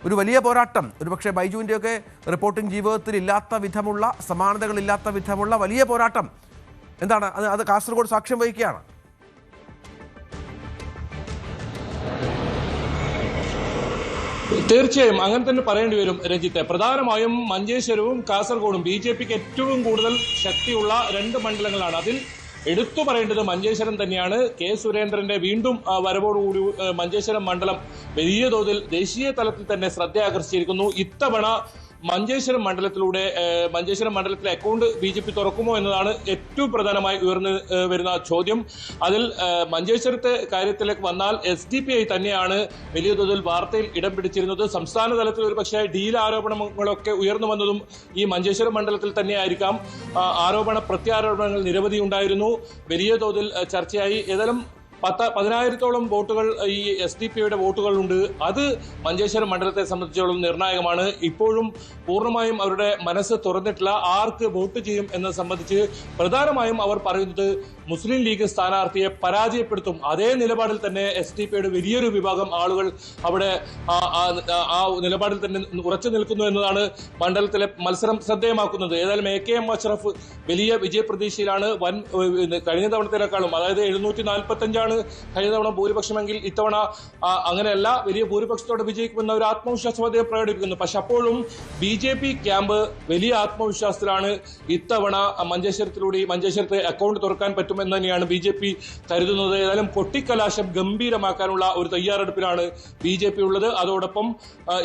ഒരു വലിയ പോരാട്ടം, ഒരുപക്ഷെ ബൈജുവിൻ്റെയൊക്കെ റിപ്പോർട്ടിംഗ് ജീവിതത്തിൽ ഇല്ലാത്ത വിധമുള്ള, സമാനതകളില്ലാത്ത വിധമുള്ള വലിയ പോരാട്ടം എന്താണ് അത് കാസർഗോഡ് സാക്ഷ്യം വഹിക്കുകയാണ്. തീർച്ചയായും അങ്ങനെ തന്നെ പറയേണ്ടി വരും രഞ്ജിത്തെ. പ്രധാനമായും മഞ്ചേശ്വരവും കാസർഗോഡും BJPക്ക് ഏറ്റവും കൂടുതൽ ശക്തിയുള്ള 2 മണ്ഡലങ്ങളാണ്. അതിൽ എടുത്തു പറയേണ്ടത് മഞ്ചേശ്വരം തന്നെയാണ്. K സുരേന്ദ്രന്റെ വീണ്ടും വരവോടുകൂടി മഞ്ചേശ്വരം മണ്ഡലം വലിയ തോതിൽ ദേശീയ തലത്തിൽ തന്നെ ശ്രദ്ധ ആകർഷിച്ചിരിക്കുന്നു. ഇത്തവണ മഞ്ചേശ്വരം മണ്ഡലത്തിലെ അക്കൗണ്ട് BJP തുറക്കുമോ എന്നതാണ് ഏറ്റവും പ്രധാനമായി ഉയർന്നു വരുന്ന ചോദ്യം. അതിൽ മഞ്ചേശ്വരത്തെ കാര്യത്തിലേക്ക് വന്നാൽ SDPI തന്നെയാണ് വലിയ തോതിൽ വാർത്തയിൽ ഇടം പിടിച്ചിരുന്നത്. സംസ്ഥാന തലത്തിൽ ഒരു പക്ഷേ ഡീൽ ആരോപണങ്ങളൊക്കെ ഉയർന്നു വന്നതും ഈ മഞ്ചേശ്വരം മണ്ഡലത്തിൽ തന്നെയായിരിക്കാം. പ്രത്യാരോപണങ്ങൾ നിരവധി ഉണ്ടായിരുന്നു, വലിയ തോതിൽ ചർച്ചയായി. ഏതായാലും 10,000-ഓളം വോട്ടുകൾ ഈ SDPIയുടെ വോട്ടുകളുണ്ട്. അത് മഞ്ചേശ്വരം മണ്ഡലത്തെ സംബന്ധിച്ചോളം നിർണായകമാണ്. ഇപ്പോഴും പൂർണ്ണമായും അവരുടെ മനസ്സ് തുറന്നിട്ടില്ല. ആർക്ക് വോട്ട് ചെയ്യും എന്നത് സംബന്ധിച്ച് പ്രധാനമായും അവർ പറയുന്നത് മുസ്ലിം ലീഗ് സ്ഥാനാർത്ഥിയെ പരാജയപ്പെടുത്തും. അതേ നിലപാടിൽ തന്നെ SDPIയുടെ വലിയൊരു വിഭാഗം ആളുകൾ അവിടെ ആ നിലപാടിൽ തന്നെ ഉറച്ചു നിൽക്കുന്നു എന്നതാണ് മണ്ഡലത്തിലെ മത്സരം ശ്രദ്ധേയമാക്കുന്നത്. ഏതായാലും AKM അഷ്റഫ് വലിയ വിജയപ്രതീക്ഷയിലാണ്. കഴിഞ്ഞ തവണത്തേക്കാളും, അതായത് 745 കഴിഞ്ഞ തവണ ഭൂരിപക്ഷമെങ്കിൽ ഇത്തവണ അങ്ങനെയല്ല, വലിയ ഭൂരിപക്ഷത്തോടെ വിജയിക്കുമെന്ന ഒരു ആത്മവിശ്വാസം അദ്ദേഹം പ്രകടിപ്പിക്കുന്നു. പക്ഷെ അപ്പോഴും BJP ക്യാമ്പ് വലിയ ആത്മവിശ്വാസത്തിലാണ്. ഇത്തവണ മഞ്ചേശ്വരത്തെ അക്കൗണ്ട് തുറക്കാൻ പറ്റും പറ്റുമെന്ന് തന്നെയാണ് BJP കരുതുന്നത്. ഏതായാലും കൊട്ടിക്കലാശം ഗംഭീരമാക്കാനുള്ള ഒരു തയ്യാറെടുപ്പിലാണ് BJP ഉള്ളത്. അതോടൊപ്പം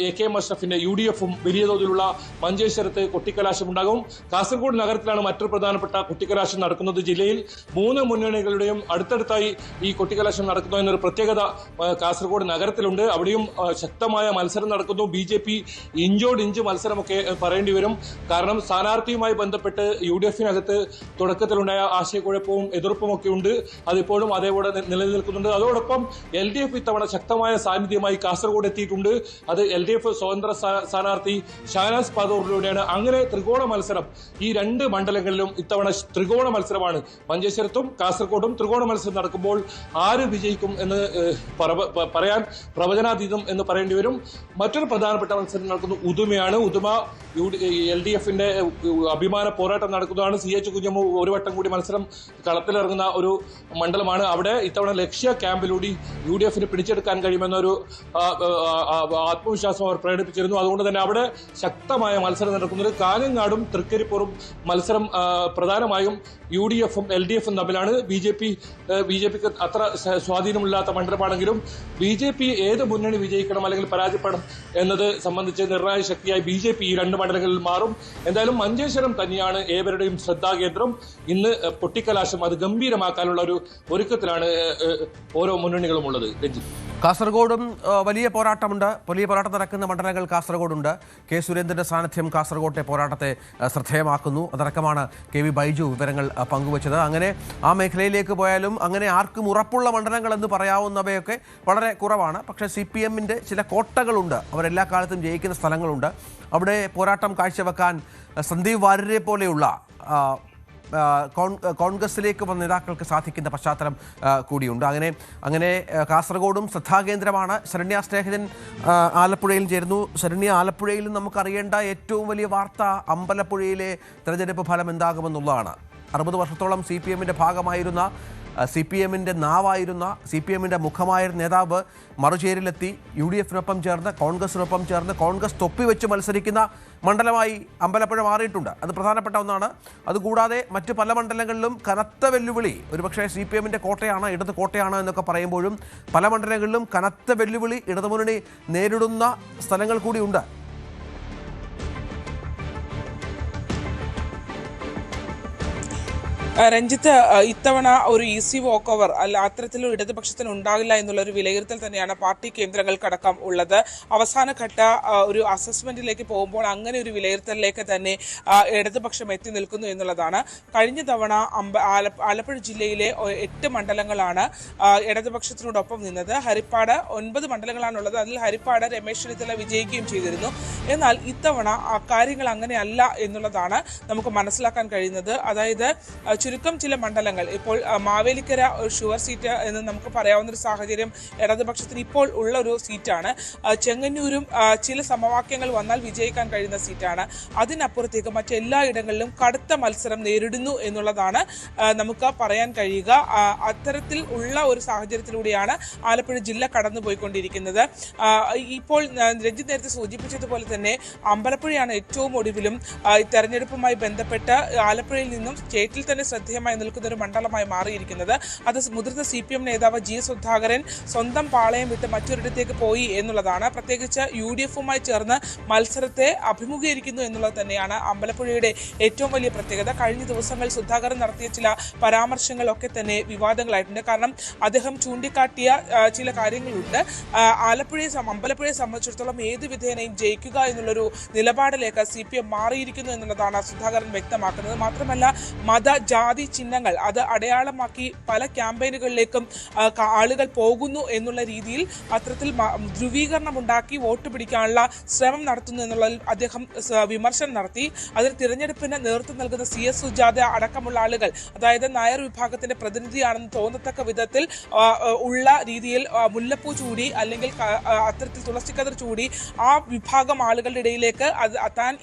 AK അഷ്റഫിന്റെ UDF-ഉം വലിയ തോതിലുള്ള മഞ്ചേശ്വരത്ത് കൊട്ടിക്കലാശം ഉണ്ടാകും. കാസർഗോഡ് നഗരത്തിലാണ് മറ്റൊരു പ്രധാനപ്പെട്ട കൊട്ടിക്കലാശം നടക്കുന്നത്. ജില്ലയിൽ 3 മുന്നണികളുടെയും അടുത്തടുത്തായി ഈ കൊട്ടിക്കലാശം നടക്കുന്നു എന്നൊരു പ്രത്യേകത കാസർഗോഡ് നഗരത്തിലുണ്ട്. അവിടെയും ശക്തമായ മത്സരം നടക്കുന്നു. BJP ഇഞ്ചോടിഞ്ച് മത്സരമൊക്കെ പറയേണ്ടി വരും. കാരണം സ്ഥാനാർത്ഥിയുമായി ബന്ധപ്പെട്ട് UDF-നകത്ത് തുടക്കത്തിലുണ്ടായ ആശയക്കുഴപ്പവും എതിർപ്പുമൊക്കെ ഉണ്ട്. അതിപ്പോഴും അതേപോലെ നിലനിൽക്കുന്നുണ്ട്. അതോടൊപ്പം LDF ഇത്തവണ ശക്തമായ സാന്നിധ്യമായി കാസർഗോഡ് എത്തിയിട്ടുണ്ട്. അത് LDF സ്വതന്ത്ര സ്ഥാനാർത്ഥി ഷാനാസ് പാതൂറിലൂടെയാണ്. അങ്ങനെ ത്രികോണ മത്സരം ഈ 2 മണ്ഡലങ്ങളിലും ഇത്തവണ ത്രികോണ മത്സരമാണ്. മഞ്ചേശ്വരത്തും കാസർഗോഡും ത്രികോണ മത്സരം നടക്കുമ്പോൾ ആര് വിജയിക്കും എന്ന് പറയാൻ പ്രവചനാതീതം എന്ന് പറയേണ്ടി വരും. മറ്റൊരു പ്രധാനപ്പെട്ട മത്സരം നടക്കുന്നു ഉദുമയാണ്. ഉദുമ LDF-ന്റെ അഭിമാന പോരാട്ടം നടക്കുന്നതാണ്. CH കുഞ്ഞമ്മു ഒരു വട്ടം കൂടി മത്സരം കളത്തിലിറങ്ങുന്ന ഒരു മണ്ഡലമാണ്. അവിടെ ഇത്തവണ ലക്ഷ്യ ക്യാമ്പിലൂടെ UDF-ന് പിടിച്ചെടുക്കാൻ കഴിയുമെന്നൊരു ആത്മവിശ്വാസം അവർ പ്രകടിപ്പിച്ചിരുന്നു. അതുകൊണ്ട് തന്നെ അവിടെ ശക്തമായ മത്സരം നടക്കുന്നത്. കാഞ്ഞങ്ങാടും തൃക്കരിപ്പൂറും മത്സരം പ്രധാനമായും UDF-ഉം LDF-ഉം തമ്മിലാണ്. BJPക്ക് അത്ര സ്വാധീനമില്ലാത്ത മണ്ഡലമാണെങ്കിലും BJP ഏത് മുന്നണി വിജയിക്കണം അല്ലെങ്കിൽ പരാജയപ്പെടണം എന്നത് സംബന്ധിച്ച് നിർണായക ശക്തിയായി BJP ഈ 2 മണ്ഡലങ്ങളിൽ മാറും. എന്തായാലും മഞ്ചേശ്വരം തന്നെയാണ് ഏവരുടെയും ശ്രദ്ധാകേന്ദ്രം. ഇന്ന് പൊട്ടിക്കലാശം അത് ഗംഭീരമാക്കാനുള്ള ഒരു ഒരുക്കത്തിലാണ് ഓരോ മുന്നണികളും ഉള്ളത്. രഞ്ജിത്ത്, കാസർഗോഡും വലിയ പോരാട്ടമുണ്ട്. വലിയ പോരാട്ടം നടക്കുന്ന മണ്ഡലങ്ങൾ കാസർഗോഡുണ്ട്. K. സുരേന്ദ്രന്റെ സാന്നിധ്യം കാസർഗോട്ടെ പോരാട്ടത്തെ ശ്രദ്ധേയമാക്കുന്നു. അതടക്കമാണ് KV ബൈജു വിവരങ്ങൾ പങ്കുവച്ചത്. അങ്ങനെ ആ മേഖലയിലേക്ക് പോയാലും അങ്ങനെ ആർക്കും ഉറപ്പുള്ള മണ്ഡലങ്ങൾ എന്ന് പറയാവുന്നവയൊക്കെ വളരെ കുറവാണ്. പക്ഷേ CPM-ന്റെ ചില കോട്ടകളുണ്ട്. അവരെല്ലാ കാലത്തും ജയിക്കുന്ന സ്ഥലങ്ങളുണ്ട്. അവിടെ പോരാട്ടം കാഴ്ചവെക്കാൻ സന്ദീപ് വാര്യരെ പോലെയുള്ള കോൺഗ്രസിലേക്ക് വന്ന നേതാക്കൾക്ക് സാധിക്കുന്ന പശ്ചാത്തലം കൂടിയുണ്ട്. അങ്ങനെ കാസർഗോഡും ശ്രദ്ധാകേന്ദ്രമാണ്. ശരണ്യ സ്നേഹിതൻ ആലപ്പുഴയിൽ ചേരുന്നു. ശരണ്യ, ആലപ്പുഴയിൽ നമുക്കറിയേണ്ട ഏറ്റവും വലിയ വാർത്ത അമ്പലപ്പുഴയിലെ തെരഞ്ഞെടുപ്പ് ഫലം എന്താകുമെന്നുള്ളതാണ്. 60 വർഷത്തോളം CPM-ന്റെ ഭാഗമായിരുന്ന, CPM-ന്റെ നാവായിരുന്ന, CPM-ന്റെ മുഖമായിരുന്ന നേതാവ് മറുചേരിലെത്തി UDF-നൊപ്പം ചേർന്ന് കോൺഗ്രസിനൊപ്പം ചേർന്ന് കോൺഗ്രസ് തൊപ്പിവെച്ച് മത്സരിക്കുന്ന മണ്ഡലമായി അമ്പലപ്പുഴ മാറിയിട്ടുണ്ട്. അത് പ്രധാനപ്പെട്ട ഒന്നാണ്. അതുകൂടാതെ മറ്റ് പല മണ്ഡലങ്ങളിലും കനത്ത വെല്ലുവിളി, ഒരുപക്ഷേ CPM-ന്റെ കോട്ടയാണ്, ഇടത് കോട്ടയാണ് എന്നൊക്കെ പറയുമ്പോഴും പല മണ്ഡലങ്ങളിലും കനത്ത വെല്ലുവിളി ഇടതുമുന്നണി നേരിടുന്ന സ്ഥലങ്ങൾ കൂടിയുണ്ട്. രഞ്ജിത്ത്, ഇത്തവണ ഒരു ഈസി വോക്ക് ഓവർ അല്ല അത്തരത്തിലൊരു ഇടതുപക്ഷത്തിന് ഉണ്ടാകില്ല എന്നുള്ള ഒരു വിലയിരുത്തൽ തന്നെയാണ് പാർട്ടി കേന്ദ്രങ്ങൾക്കടക്കം ഉള്ളത്. അവസാനഘട്ട ഒരു അസസ്മെന്റിലേക്ക് പോകുമ്പോൾ അങ്ങനെ ഒരു വിലയിരുത്തലിലേക്ക് തന്നെ ഇടതുപക്ഷം എത്തി നിൽക്കുന്നു എന്നുള്ളതാണ്. കഴിഞ്ഞ തവണ ആലപ്പുഴ ജില്ലയിലെ 8 മണ്ഡലങ്ങളാണ് ഇടതുപക്ഷത്തിനോടൊപ്പം നിന്നത്. ഹരിപ്പാട് 9 മണ്ഡലങ്ങളാണുള്ളത്. അതിൽ ഹരിപ്പാട് രമേശ് ചെന്നിത്തല വിജയിക്കുകയും ചെയ്തിരുന്നു. എന്നാൽ ഇത്തവണ കാര്യങ്ങൾ അങ്ങനെയല്ല എന്നുള്ളതാണ് നമുക്ക് മനസ്സിലാക്കാൻ കഴിയുന്നത്. അതായത് ചുരുക്കം ചില മണ്ഡലങ്ങൾ, ഇപ്പോൾ മാവേലിക്കര ഒരു ഷുവർ സീറ്റ് എന്ന് നമുക്ക് പറയാവുന്ന ഒരു സാഹചര്യം ഇടതുപക്ഷത്തിന് ഇപ്പോൾ ഉള്ള ഒരു സീറ്റാണ്. ചെങ്ങന്നൂരും ചില സമവാക്യങ്ങൾ വന്നാൽ വിജയിക്കാൻ കഴിയുന്ന സീറ്റാണ്. അതിനപ്പുറത്തേക്ക് മറ്റെല്ലാ ഇടങ്ങളിലും കടുത്ത മത്സരം നേരിടുന്നു എന്നുള്ളതാണ് നമുക്ക് പറയാൻ കഴിയുക. അത്തരത്തിൽ ഉള്ള ഒരു സാഹചര്യത്തിലൂടെയാണ് ആലപ്പുഴ ജില്ല കടന്നുപോയിക്കൊണ്ടിരിക്കുന്നത്. ഇപ്പോൾ രഞ്ജിത്ത് നേരത്തെ സൂചിപ്പിച്ചതുപോലെ തന്നെ അമ്പലപ്പുഴയാണ് ഏറ്റവും ഒടുവിലും തെരഞ്ഞെടുപ്പുമായി ബന്ധപ്പെട്ട് ആലപ്പുഴയിൽ നിന്നും സ്റ്റേറ്റിൽ തന്നെ ശ്രദ്ധേയമായി നിൽക്കുന്ന ഒരു മണ്ഡലമായി മാറിയിരിക്കുന്നത്. അത് മുതിർന്ന CPM നേതാവ് G. സുധാകരൻ സ്വന്തം പാളയം വിട്ട് മറ്റൊരിടത്തേക്ക് പോയി എന്നുള്ളതാണ്. പ്രത്യേകിച്ച് UDF-ഉമായി ചേർന്ന് മത്സരത്തെ അഭിമുഖീകരിക്കുന്നു എന്നുള്ളത് തന്നെയാണ് അമ്പലപ്പുഴയുടെ ഏറ്റവും വലിയ പ്രത്യേകത. കഴിഞ്ഞ ദിവസങ്ങളിൽ സുധാകരൻ നടത്തിയ ചില പരാമർശങ്ങളൊക്കെ തന്നെ വിവാദങ്ങളായിട്ടുണ്ട്. കാരണം അദ്ദേഹം ചൂണ്ടിക്കാട്ടിയ ചില കാര്യങ്ങളുണ്ട്. അമ്പലപ്പുഴയെ സംബന്ധിച്ചിടത്തോളം ഏത് വിധേനയും ജയിക്കുക എന്നുള്ളൊരു നിലപാടിലേക്ക് CPM മാറിയിരിക്കുന്നു എന്നുള്ളതാണ് സുധാകരൻ വ്യക്തമാക്കുന്നത്. മാത്രമല്ല ജാതി ചിഹ്നങ്ങൾ അത് അടയാളമാക്കി പല ക്യാമ്പയിനുകളിലേക്കും ആളുകൾ പോകുന്നു എന്നുള്ള രീതിയിൽ അത്തരത്തിൽ ധ്രുവീകരണം ഉണ്ടാക്കി വോട്ട് പിടിക്കാനുള്ള ശ്രമം നടത്തുന്നു എന്നുള്ളതിൽ അദ്ദേഹം വിമർശനം നടത്തി. അതിൽ തിരഞ്ഞെടുപ്പിന് നേതൃത്വം നൽകുന്ന CS സുജാത അടക്കമുള്ള ആളുകൾ, അതായത് നായർ വിഭാഗത്തിന്റെ പ്രതിനിധിയാണെന്ന് തോന്നത്തക്ക വിധത്തിൽ ഉള്ള രീതിയിൽ മുല്ലപ്പൂ ചൂടി അല്ലെങ്കിൽ അത്തരത്തിൽ തുളസിക്കതിർ ചൂടി ആ വിഭാഗം ആളുകളുടെ ഇടയിലേക്ക് താൻ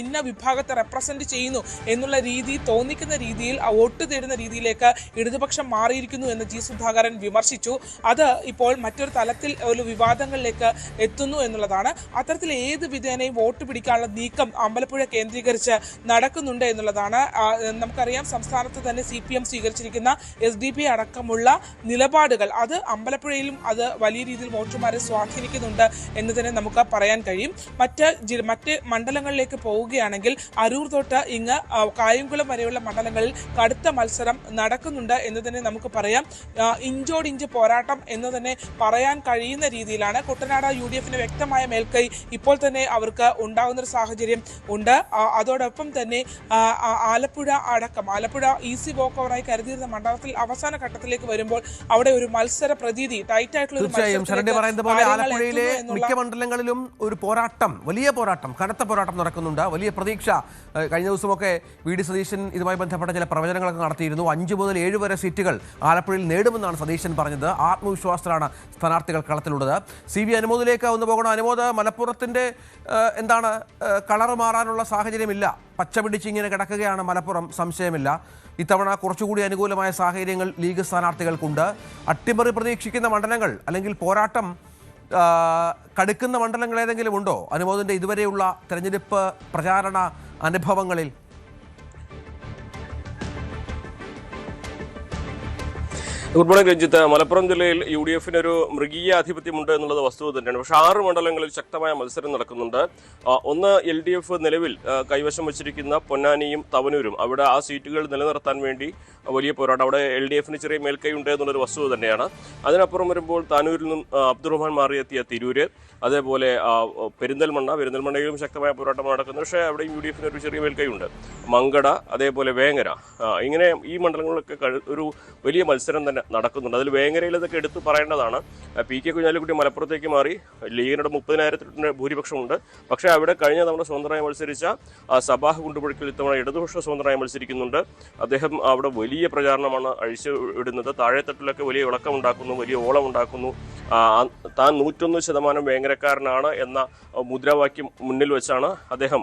ഇന്ന വിഭാഗത്തെ റെപ്രസെന്റ് ചെയ്യുന്നു എന്നുള്ള രീതി തോന്നിക്കുന്ന രീതിയിൽ വോട്ട് തേടുന്ന രീതിയിലേക്ക് ഇടതുപക്ഷം മാറിയിരിക്കുന്നു എന്ന് ജി സുധാകരൻ വിമർശിച്ചു. അത് ഇപ്പോൾ മറ്റൊരു തലത്തിൽ ഒരു വിവാദങ്ങളിലേക്ക് എത്തുന്നു എന്നുള്ളതാണ്. അത്തരത്തിൽ ഏത് വിധേനയും വോട്ട് പിടിക്കാനുള്ള നീക്കം അമ്പലപ്പുഴ കേന്ദ്രീകരിച്ച് നടക്കുന്നുണ്ട് എന്നുള്ളതാണ്. നമുക്കറിയാം സംസ്ഥാനത്ത് തന്നെ CPM സ്വീകരിച്ചിരിക്കുന്ന SDP അടക്കമുള്ള നിലപാടുകൾ അത് അമ്പലപ്പുഴയിലും അത് വലിയ രീതിയിൽ വോട്ടർമാരെ സ്വാധീനിക്കുന്നുണ്ട് എന്ന് തന്നെ നമുക്ക് പറയാൻ കഴിയും. മറ്റ് മണ്ഡലങ്ങളിലേക്ക് പോവുകയാണെങ്കിൽ അരൂർ തൊട്ട് ഇങ്ങ് കായംകുളം വരെയുള്ള മണ്ഡലങ്ങളിൽ കടുത്ത മത്സരം നടക്കുന്നുണ്ട് എന്ന് തന്നെ നമുക്ക് പറയാം. ഇഞ്ചോടിഞ്ച് പോരാട്ടം എന്ന് തന്നെ പറയാൻ കഴിയുന്ന രീതിയിലാണ് കുട്ടനാട് UDFന് വ്യക്തമായ മേൽക്കൈ ഇപ്പോൾ തന്നെ അവർക്ക് ഉണ്ടാകുന്ന ഒരു സാഹചര്യം ഉണ്ട്. അതോടൊപ്പം തന്നെ ആലപ്പുഴ EC വോക്ക് ഓവറായി കരുതിയിരുന്ന മണ്ഡലത്തിൽ അവസാന ഘട്ടത്തിലേക്ക് വരുമ്പോൾ അവിടെ ഒരു മത്സര പ്രതീതി ടൈറ്റായിട്ടുള്ള ആലപ്പുഴയിലെ മിക്ക മണ്ഡലങ്ങളിലും ഒരു പോരാട്ടം, വലിയ പോരാട്ടം, കനത്ത പോരാട്ടം നടക്കുന്നുണ്ട്. വലിയ പ്രതീക്ഷ. കഴിഞ്ഞ ദിവസമൊക്കെ VD സതീശൻ ഇതുമായി ബന്ധപ്പെട്ട ചില പ്രവചനങ്ങളൊക്കെ നടത്തിയിരുന്നു. 5 മുതൽ 7 വരെ സീറ്റുകൾ ആലപ്പുഴയിൽ നേടുമെന്നാണ് സതീശൻ പറഞ്ഞത്. ആത്മവിശ്വാസത്തിലാണ് സ്ഥാനാർത്ഥികൾ കളത്തിലുള്ളത്. CV അനുമോദിലേക്ക് ഒന്ന് പോകണം. അനുമോദ്, മലപ്പുറത്തിന്റെ എന്താണ് കളറ് മാറാനുള്ള സാഹചര്യമില്ല, പച്ച പിടിച്ച് ഇങ്ങനെ കിടക്കുകയാണ് മലപ്പുറം, സംശയമില്ല. ഇത്തവണ കുറച്ചുകൂടി അനുകൂലമായ സാഹചര്യങ്ങൾ ലീഗ് സ്ഥാനാർത്ഥികൾക്കുണ്ട്. അട്ടിമറി പ്രതീക്ഷിക്കുന്ന മണ്ഡലങ്ങൾ അല്ലെങ്കിൽ പോരാട്ടം കടുക്കുന്ന മണ്ഡലങ്ങൾ ഏതെങ്കിലും ഉണ്ടോ അനുമോദിന്റെ ഇതുവരെയുള്ള തെരഞ്ഞെടുപ്പ് പ്രചാരണ അനുഭവങ്ങളിൽ? Good morning Ranjith. മലപ്പുറം ജില്ലയിൽ UDFന് ഒരു മൃഗീയ ആധിപത്യമുണ്ട് എന്നുള്ളത് വസ്തുത തന്നെയാണ്. പക്ഷേ 6 മണ്ഡലങ്ങളിൽ ശക്തമായ മത്സരം നടക്കുന്നുണ്ട്. ഒന്ന് LDF നിലവിൽ കൈവശം വച്ചിരിക്കുന്ന പൊന്നാനിയും തവനൂരും. അവിടെ ആ സീറ്റുകൾ നിലനിർത്താൻ വേണ്ടി വലിയ പോരാട്ടം. അവിടെ LDFന് ചെറിയ മേൽക്കൈ ഉണ്ട് എന്നുള്ളൊരു വസ്തുത തന്നെയാണ്. അതിനപ്പുറം വരുമ്പോൾ താനൂരിൽ നിന്നും അബ്ദുറഹ്മാൻ മാറിയെത്തിയ തിരൂര്, അതേപോലെ പെരിന്തൽമണ്ണയിലും ശക്തമായ പോരാട്ടം നടക്കുന്നു. പക്ഷേ അവിടെയും UDFന് ഒരു ചെറിയ മേൽക്കൈയുണ്ട്. മങ്കട, അതേപോലെ വേങ്ങര, ഇങ്ങനെ ഈ മണ്ഡലങ്ങളിലൊക്കെ ഒരു വലിയ മത്സരം തന്നെ നടക്കുന്നുണ്ട്. അതിൽ വേങ്ങരയിൽ ഇതൊക്കെ എടുത്തു പറയേണ്ടതാണ്. PK കുഞ്ഞാലിക്കുട്ടി മലപ്പുറത്തേക്ക് മാറി. ലീഗിനുടെ 30,000 ഭൂരിപക്ഷമുണ്ട്. പക്ഷേ അവിടെ കഴിഞ്ഞ തവണ സ്വതന്ത്രമായി മത്സരിച്ച സബാഹ് കുണ്ടുപുഴയ്ക്കൽ ഇത്തവണ ഇടതുപക്ഷ സ്വതന്ത്രമായി മത്സരിക്കുന്നുണ്ട്. അദ്ദേഹം അവിടെ വലിയ പ്രചാരണമാണ് അഴിച്ചു വിടുന്നത്. താഴെത്തട്ടിലൊക്കെ വലിയ ഇളക്കമുണ്ടാക്കുന്നു, വലിയ ഓളമുണ്ടാക്കുന്നു. താൻ 101% വേങ്ങരക്കാരനാണ് എന്ന മുദ്രാവാക്യം മുന്നിൽ വെച്ചാണ് അദ്ദേഹം